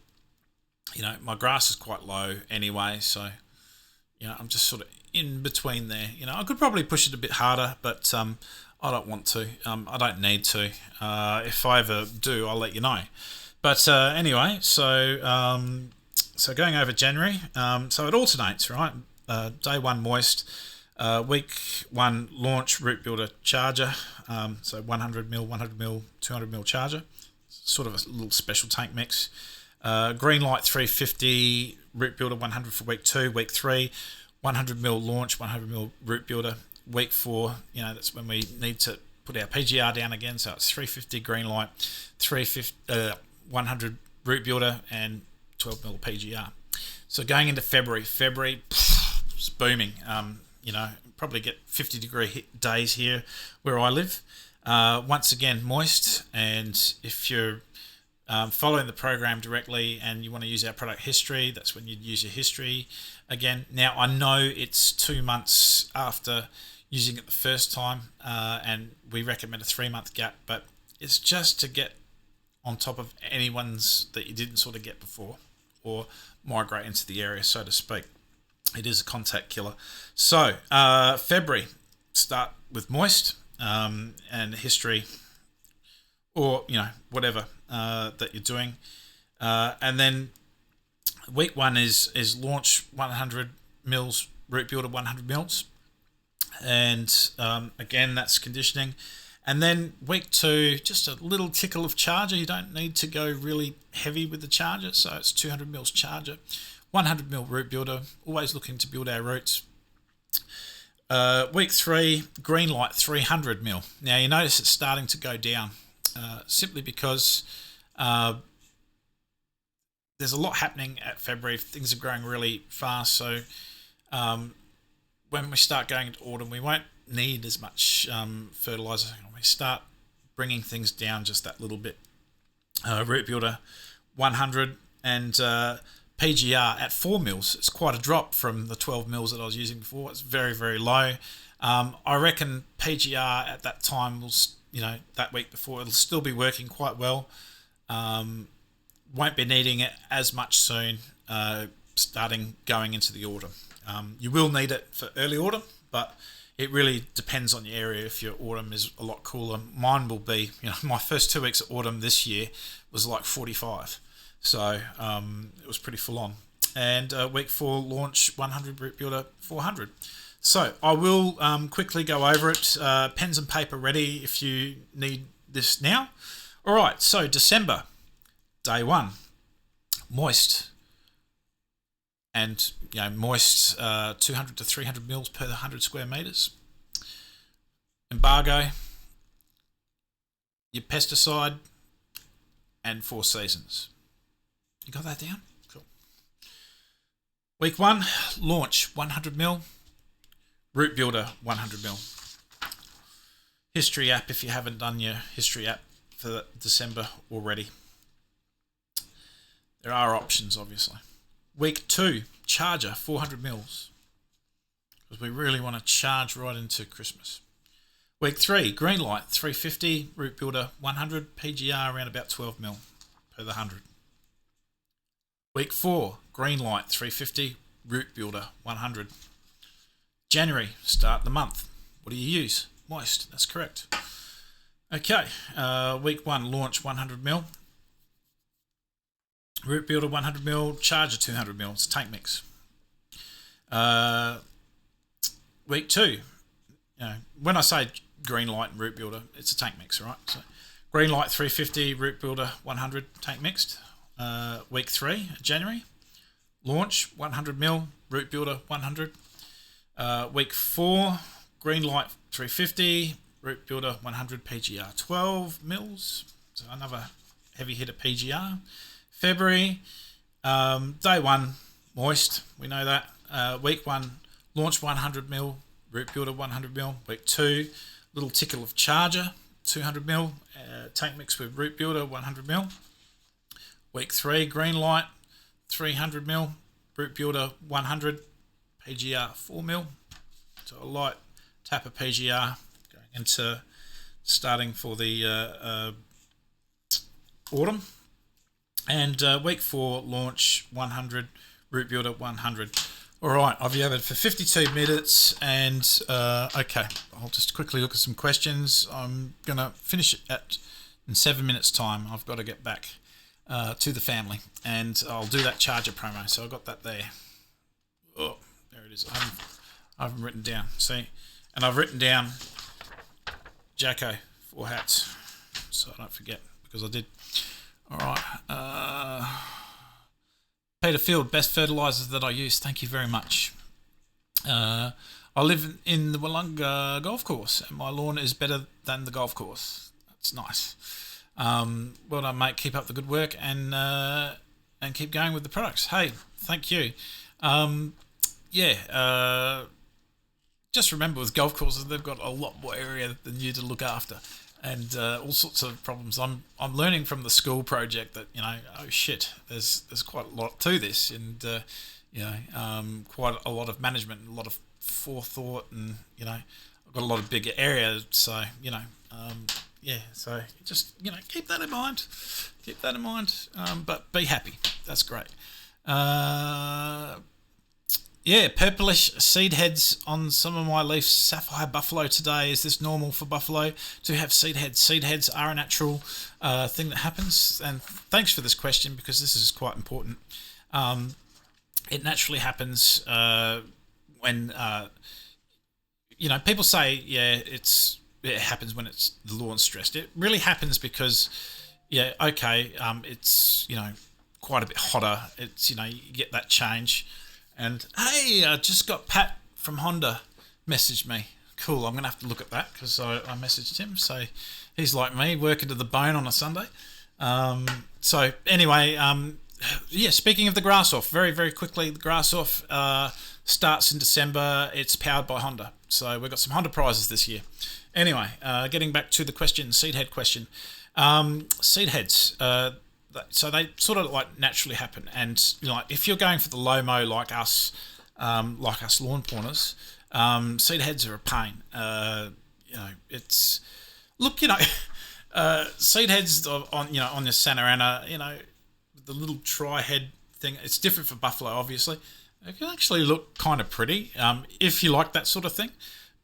my grass is quite low anyway, so I'm just sort of in between there. I could probably push it a bit harder, but I don't want to. I don't need to. If I ever do, I'll let you know. But anyway, so going over January, so it alternates, right? Day 1 moist, week 1 launch root builder charger, so 100 mil, 100 mil, 200 mil charger, sort of a little special tank mix. Green light 350 root builder, 100 for week 2, week 3, 100 mil launch, 100 mil root builder. Week 4, that's when we need to put our PGR down again. So it's 350 green light, 100 root builder, and 12 mil PGR. So going into February, it's booming. Probably get 50-degree days here where I live. Once again, moist. And if you're following the program directly and you want to use our product history, that's when you'd use your history again. Now, I know it's 2 months after using it the first time, and we recommend a 3-month gap, but it's just to get on top of anyone's that you didn't sort of get before or migrate into the area, so to speak. It is a contact killer. So February, start with moist and history, or whatever that you're doing, and then week 1 is launch 100 mils root builder, 100 mils, and again that's conditioning. And then week 2, just a little tickle of charger. You don't need to go really heavy with the charger, so it's 200 mils charger, 100 mil root builder. Always looking to build our roots. Week 3, green light 300 mil. Now you notice it's starting to go down. simply because uh, there's a lot happening at February. Things are growing really fast, so um, when we start going into autumn, we won't need as much fertilizer. We start bringing things down just that little bit. Root Builder 100 and PGR at 4 mils. It's quite a drop from the 12 mils that I was using before. It's very, very low. I reckon PGR at that time will, that week before, it'll still be working quite well. Won't be needing it as much soon, starting going into the autumn. You will need it for early autumn, but it really depends on your area. If your autumn is a lot cooler, mine will be, my first 2 weeks of autumn this year was like 45. So it was pretty full on. And week 4 launch 100 Root Builder 400. So I will quickly go over it. Pens and paper ready if you need this now. All right, so December, day 1, moist. And moist 200 to 300 mils per 100 square meters. Embargo, your pesticide, and 4 seasons. You got that down? Cool. Week 1, launch 100 mil, Root Builder 100 mil. History app if you haven't done your history app for December already. There are options, obviously. Week 2, charger 400 mils, because we really want to charge right into Christmas. Week 3, green light 350, Root Builder 100, PGR around about 12 mil per the 100. Week 4, green light 350, Root Builder 100. January, start the month. What do you use? Moist, that's correct. Okay, week 1, launch 100 mil. Root Builder 100 mil, charger 200 mil. It's a tank mix. Week 2, when I say green light and Root Builder, it's a tank mix, right? So green light 350, Root Builder 100, tank mixed. Week 3, January, launch 100 mil, Root Builder 100. Week 4, green light 350, Root Builder 100, PGR 12 mils. So another heavy hitter PGR. February, day 1, moist, we know that. Week 1, launch 100 mil, Root Builder 100 mil. Week 2, little tickle of charger 200 mil, tank mix with Root Builder 100 mil. Week 3, green light 300 mil, Root Builder 100, PGR 4 mil. So a light tap of PGR going into starting for the autumn. And week 4, launch 100, Root Builder 100. All right, I've yabbed for 52 minutes, and okay, I'll just quickly look at some questions. I'm going to finish it in 7 minutes' time. I've got to get back to the family, and I'll do that charger promo. So I've got that there. Oh, there it is. I haven't written down. See, and I've written down Jacko 4 hats, so I don't forget, because I did. All right. Peter Field, best fertilisers that I use. Thank you very much. I live in the Wollonga golf course, and my lawn is better than the golf course. That's nice. Well done, mate. Keep up the good work, and keep going with the products. Hey, thank you. Just remember, with golf courses, they've got a lot more area than you to look after. And all sorts of problems. I'm learning from the school project that oh shit, there's quite a lot to this, and quite a lot of management, and a lot of forethought, and I've got a lot of bigger areas. So so just keep that in mind. Keep that in mind. But be happy. That's great. Purplish seed heads on some of my leaf sapphire buffalo today. Is this normal for buffalo to have seed heads? Seed heads are a natural thing that happens. And thanks for this question, because this is quite important. It naturally happens when, people say, it happens when it's the lawn's stressed. It really happens because, it's, quite a bit hotter. It's, you get that change. And hey, I just got Pat from Honda messaged me. Cool, I'm going to have to look at that, because I messaged him. So He's like me, working to the bone on a Sunday. So anyway, yeah. Speaking of the grass off, very very quickly, the grass off starts in December. It's powered by Honda, so we've got some Honda prizes this year. Anyway, getting back to the question, seed head question. Seed heads. So they sort of like naturally happen, and like if you're going for the low mo like us lawn pawners, seed heads are a pain. It's look, seed heads on on your Santa Ana, the little tri head thing. It's different for buffalo, obviously. It can actually look kind of pretty if you like that sort of thing.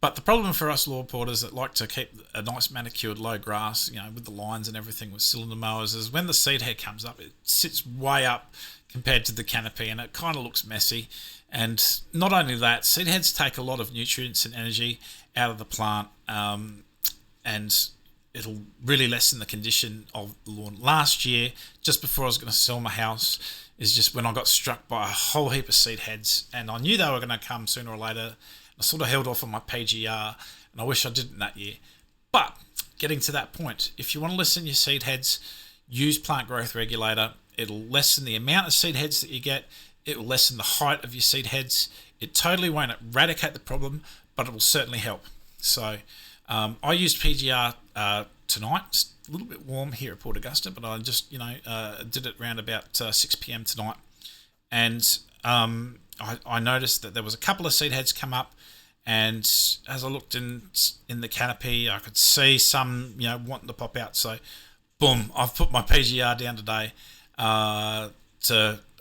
But the problem for us lawn porters that like to keep a nice manicured low grass, with the lines and everything with cylinder mowers, is when the seed head comes up, it sits way up compared to the canopy, and it kind of looks messy. And not only that, seed heads take a lot of nutrients and energy out of the plant, and it'll really lessen the condition of the lawn. Last year, just before I was going to sell my house, is just when I got struck by a whole heap of seed heads, and I knew they were going to come sooner or later. I sort of held off on my PGR, and I wish I didn't that year. But getting to that point, if you want to lessen your seed heads, use plant growth regulator. It'll lessen the amount of seed heads that you get. It will lessen the height of your seed heads. It totally won't eradicate the problem, but it will certainly help. So I used PGR tonight. It's a little bit warm here at Port Augusta, but I just did it around about 6 p.m. tonight, and I noticed that there was a couple of seed heads come up, and as I looked in the canopy, I could see some wanting to pop out. So boom, I've put my PGR down today to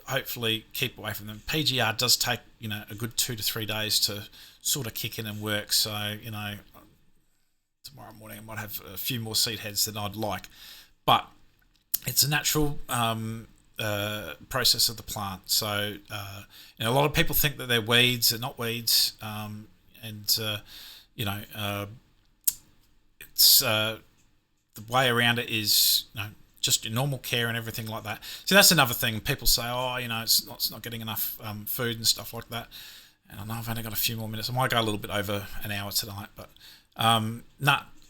hopefully keep away from them. PGR does take a good 2 to 3 days to sort of kick in and work. So tomorrow morning I might have a few more seed heads than I'd like, but it's a natural process of the plant. So a lot of people think that they're weeds. They're not weeds, it's the way around it is just your normal care and everything like that. So that's another thing. People say, it's not getting enough food and stuff like that. And I know I've only got a few more minutes. I might go a little bit over an hour tonight, but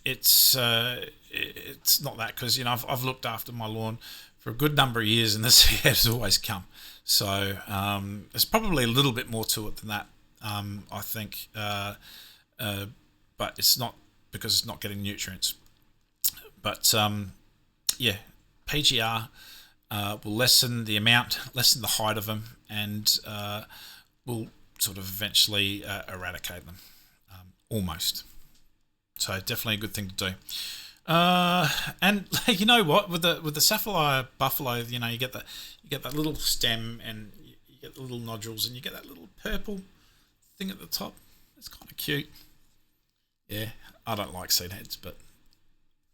it's not that, because I've looked after my lawn for a good number of years, and the seed heads always come. So there's probably a little bit more to it than that, I think, but it's not because it's not getting nutrients. But PGR will lessen the amount, lessen the height of them, and will sort of eventually eradicate them, almost. So definitely a good thing to do. And you know what, with the sapphire buffalo, you get that little stem, and you get the little nodules, and you get that little purple thing at the top. It's kind of cute. Yeah, I don't like seed heads, but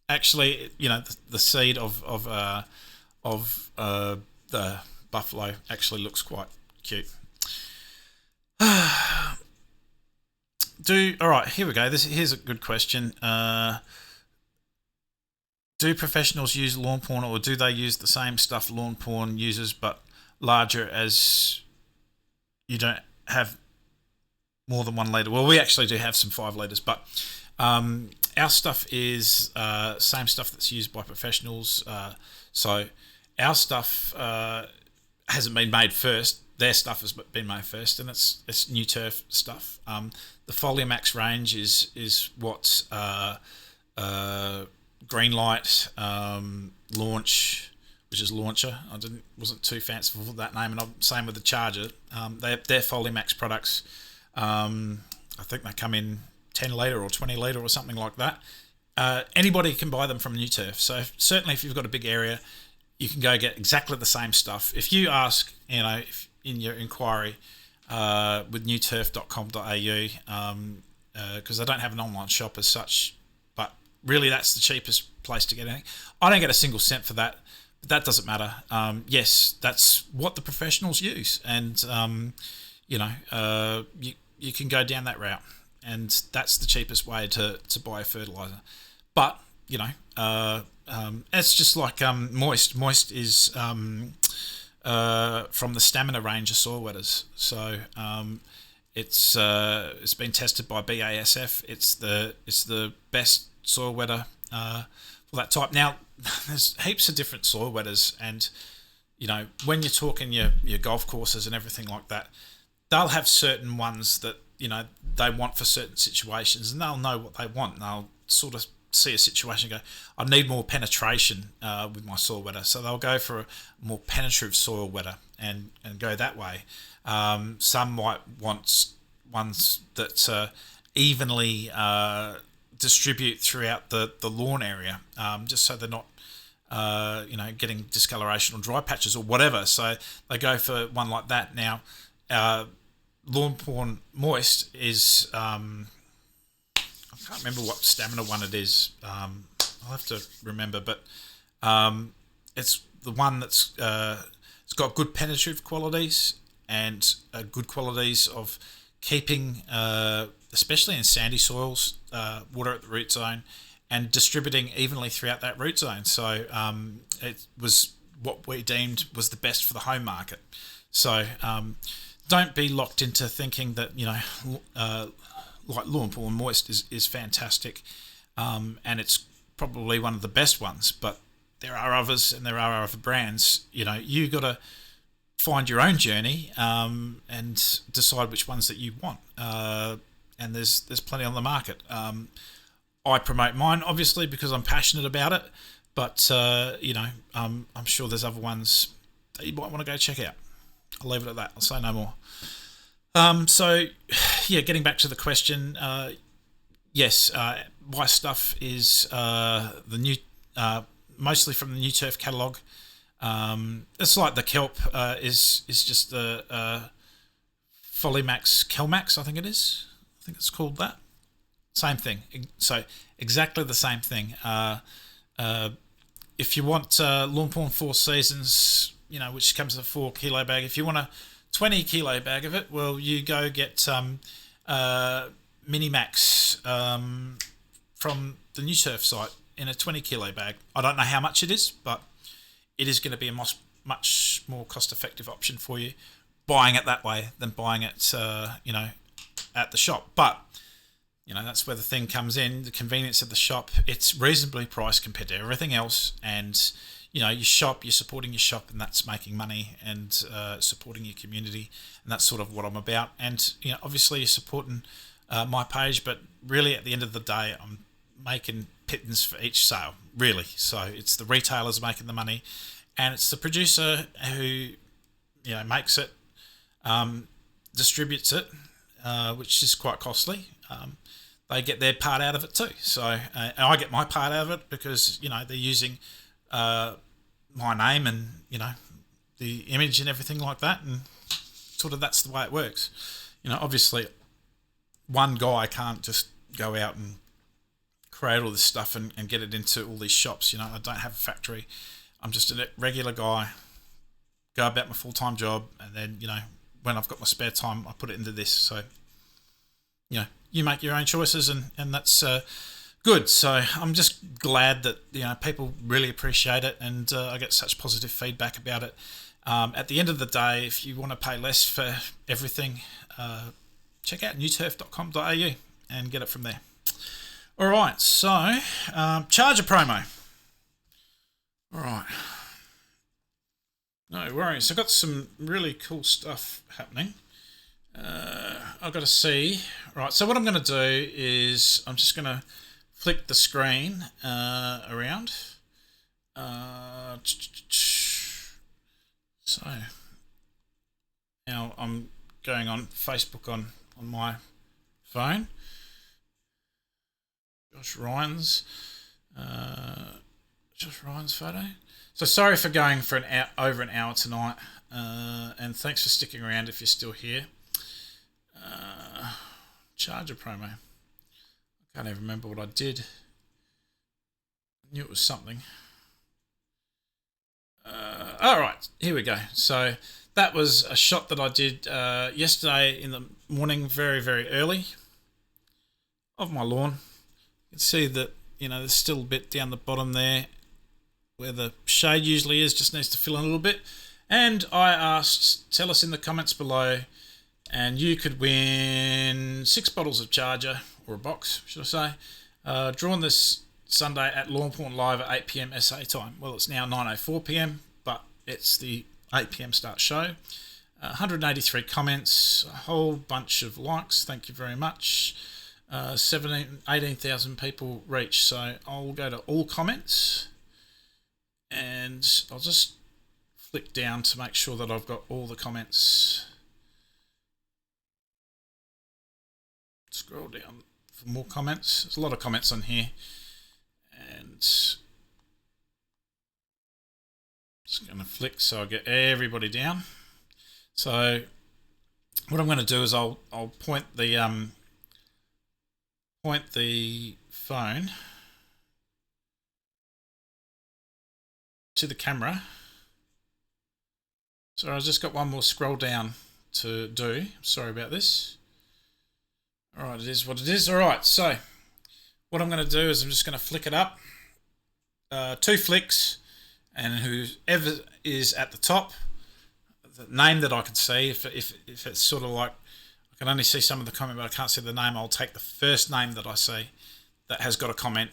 actually, the seed of the buffalo actually looks quite cute. All right, here we go. Here's a good question. Do professionals use lawn porn, or do they use the same stuff lawn porn uses but larger, as you don't have more than 1 litre? Well, we actually do have some 5 litres, but our stuff is same stuff that's used by professionals. So our stuff hasn't been made first. Their stuff has been made first, and it's new turf stuff. The Foliamax range is what Greenlight, Launch, which is Launcher. Wasn't too fanciful for that name, and same with the Charger. They're Foliamax products. I think they come in 10 litre or 20 litre or something like that. Anybody can buy them from New Turf. So certainly, if you've got a big area, you can go get exactly the same stuff. If you ask, if in your inquiry with newturf.com.au, because they don't have an online shop as such, but really that's the cheapest place to get anything. I don't get a single cent for that, but that doesn't matter. Yes, that's what the professionals use, and you can go down that route, and that's the cheapest way to buy a fertilizer. But it's just like Moist. Moist is from the Stamina range of soil wetters. So it's been tested by BASF. It's the best soil wetter for that type. Now, there's heaps of different soil wetters, and when you're talking your golf courses and everything like that, they'll have certain ones that they want for certain situations, and they'll know what they want. And they'll sort of see a situation and go, I need more penetration with my soil wetter, so they'll go for a more penetrative soil wetter and go that way. Some might want ones that evenly distribute throughout the lawn area, just so they're not getting discoloration or dry patches or whatever. So they go for one like that. Now, Lawnporn Moist is I can't remember what stamina one it is. I'll have to remember, but it's the one that's it's got good penetrative qualities and good qualities of keeping, especially in sandy soils, water at the root zone and distributing evenly throughout that root zone. So it was what we deemed was the best for the home market. So don't be locked into thinking that like Lawnporn Moist is fantastic, and it's probably one of the best ones. But there are others, and there are other brands. You got to find your own journey and decide which ones that you want. And there's plenty on the market. I promote mine obviously because I'm passionate about it, but I'm sure there's other ones that you might want to go check out. I'll leave it at that. I'll say no more. So, getting back to the question, yes, my stuff is the new, mostly from the New Turf catalogue. It's like the kelp is just the Folimax Kelmax, I think it is. I think it's called that. Same thing. So exactly the same thing. If you want Lawnporn 4 Seasons, which comes in a 4 kilo bag, if you want a 20 kilo bag of it, well, you go get Minimax from the New Turf site in a 20 kilo bag. I don't know how much it is, but it is going to be a much more cost effective option for you buying it that way than buying it at the shop. But that's where the thing comes in, the convenience of the shop. It's reasonably priced compared to everything else, and your shop, you're supporting your shop, and that's making money and supporting your community, and that's sort of what I'm about. And obviously you're supporting my page, but really at the end of the day, I'm making pittance for each sale, really. So it's the retailers making the money, and it's the producer who makes it, distributes it, which is quite costly. They get their part out of it too. So and I get my part out of it because they're using my name and the image and everything like that, and sort of that's the way it works. Obviously one guy can't just go out and create all this stuff and get it into all these shops. I don't have a factory. I'm just a regular guy, go about my full-time job, and then when I've got my spare time, I put it into this. So you make your own choices, and that's good. So I'm just glad that people really appreciate it, and I get such positive feedback about it. At the end of the day, if you want to pay less for everything, check out newturf.com.au and get it from there. All right, so charger promo. All right, no worries. I've got some really cool stuff happening. I've got to see. Right, so what I'm going to do is I'm just going to flick the screen around. So now I'm going on Facebook on my phone. Josh Ryan's photo. So sorry for going for over an hour tonight, and thanks for sticking around if you're still here. Charger promo. I can't even remember what I did. I knew it was something. All right, here we go. So that was a shot that I did yesterday in the morning, very, very early, of my lawn. You can see that there's still a bit down the bottom there where the shade usually is, just needs to fill in a little bit. And I asked, tell us in the comments below, and you could win 6 bottles of charger, or a box, should I say, drawn this Sunday at Lawnporn Live at 8 p.m. SA time. Well, it's now 9:04 p.m., but it's the 8 p.m. start show. 183 comments, a whole bunch of likes. Thank you very much. 18,000 people reached. So I'll go to all comments and I'll just flick down to make sure that I've got all the comments. Scroll down for more comments. There's a lot of comments on here. And just going to flick so I get everybody down. So what I'm going to do is I'll point the phone to the camera. So I've just got one more scroll down to do. Sorry about this. All right, it is what it is. All right, so what I'm going to do is I'm just going to flick it up. 2 flicks, and whoever is at the top, the name that I can see, if it's sort of like I can only see some of the comment but I can't see the name, I'll take the first name that I see that has got a comment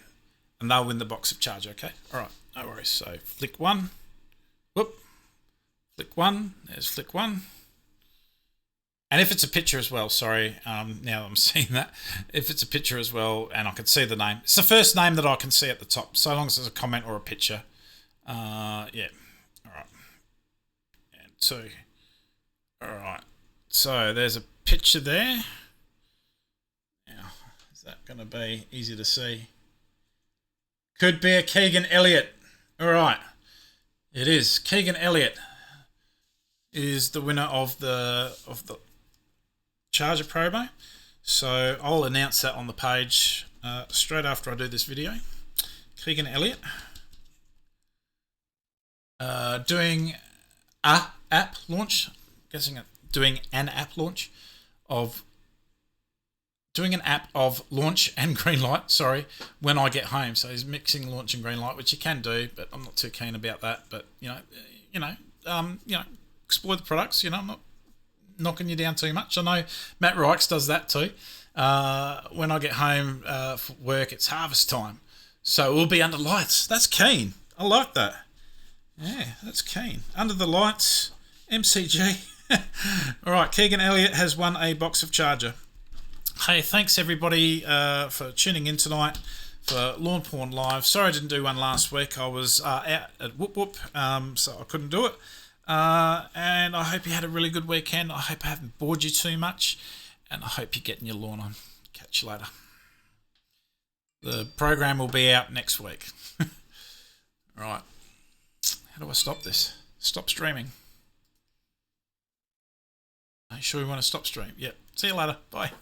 and they'll win the box of charge. Okay, all right, no worries. So flick 1, whoop, flick 1, there's flick 1. And if it's a picture as well, sorry, now I'm seeing that. If it's a picture as well and I can see the name, it's the first name that I can see at the top, so long as there's a comment or a picture. Yeah, all right. And 2. All right, so there's a picture there. Now, is that going to be easy to see? Could be a Keegan Elliott. All right, it is. Keegan Elliott is the winner of the Charger promo. So I'll announce that on the page straight after I do this video. Keegan Elliott doing a app launch. Guessing it, doing an app of launch and green light. Sorry, when I get home. So he's mixing launch and green light, which you can do, but I'm not too keen about that. But you know, explore the products. You know, I'm not knocking you down too much. I know Matt Rikes does that too. When I get home for work, it's harvest time, so we'll be under lights. That's keen. I like that. Yeah, that's keen. Under the lights, MCG. All right, Keegan Elliott has won a box of charger. Hey, thanks everybody for tuning in tonight for Lawnporn Live. Sorry I didn't do one last week. I was out at Whoop Whoop, so I couldn't do it. And I hope you had a really good weekend. I hope I haven't bored you too much, and I hope you're getting your lawn on. Catch you later. The program will be out next week. Right. How do I stop this? Stop streaming. Are you sure we want to stop stream? Yep. See you later. Bye.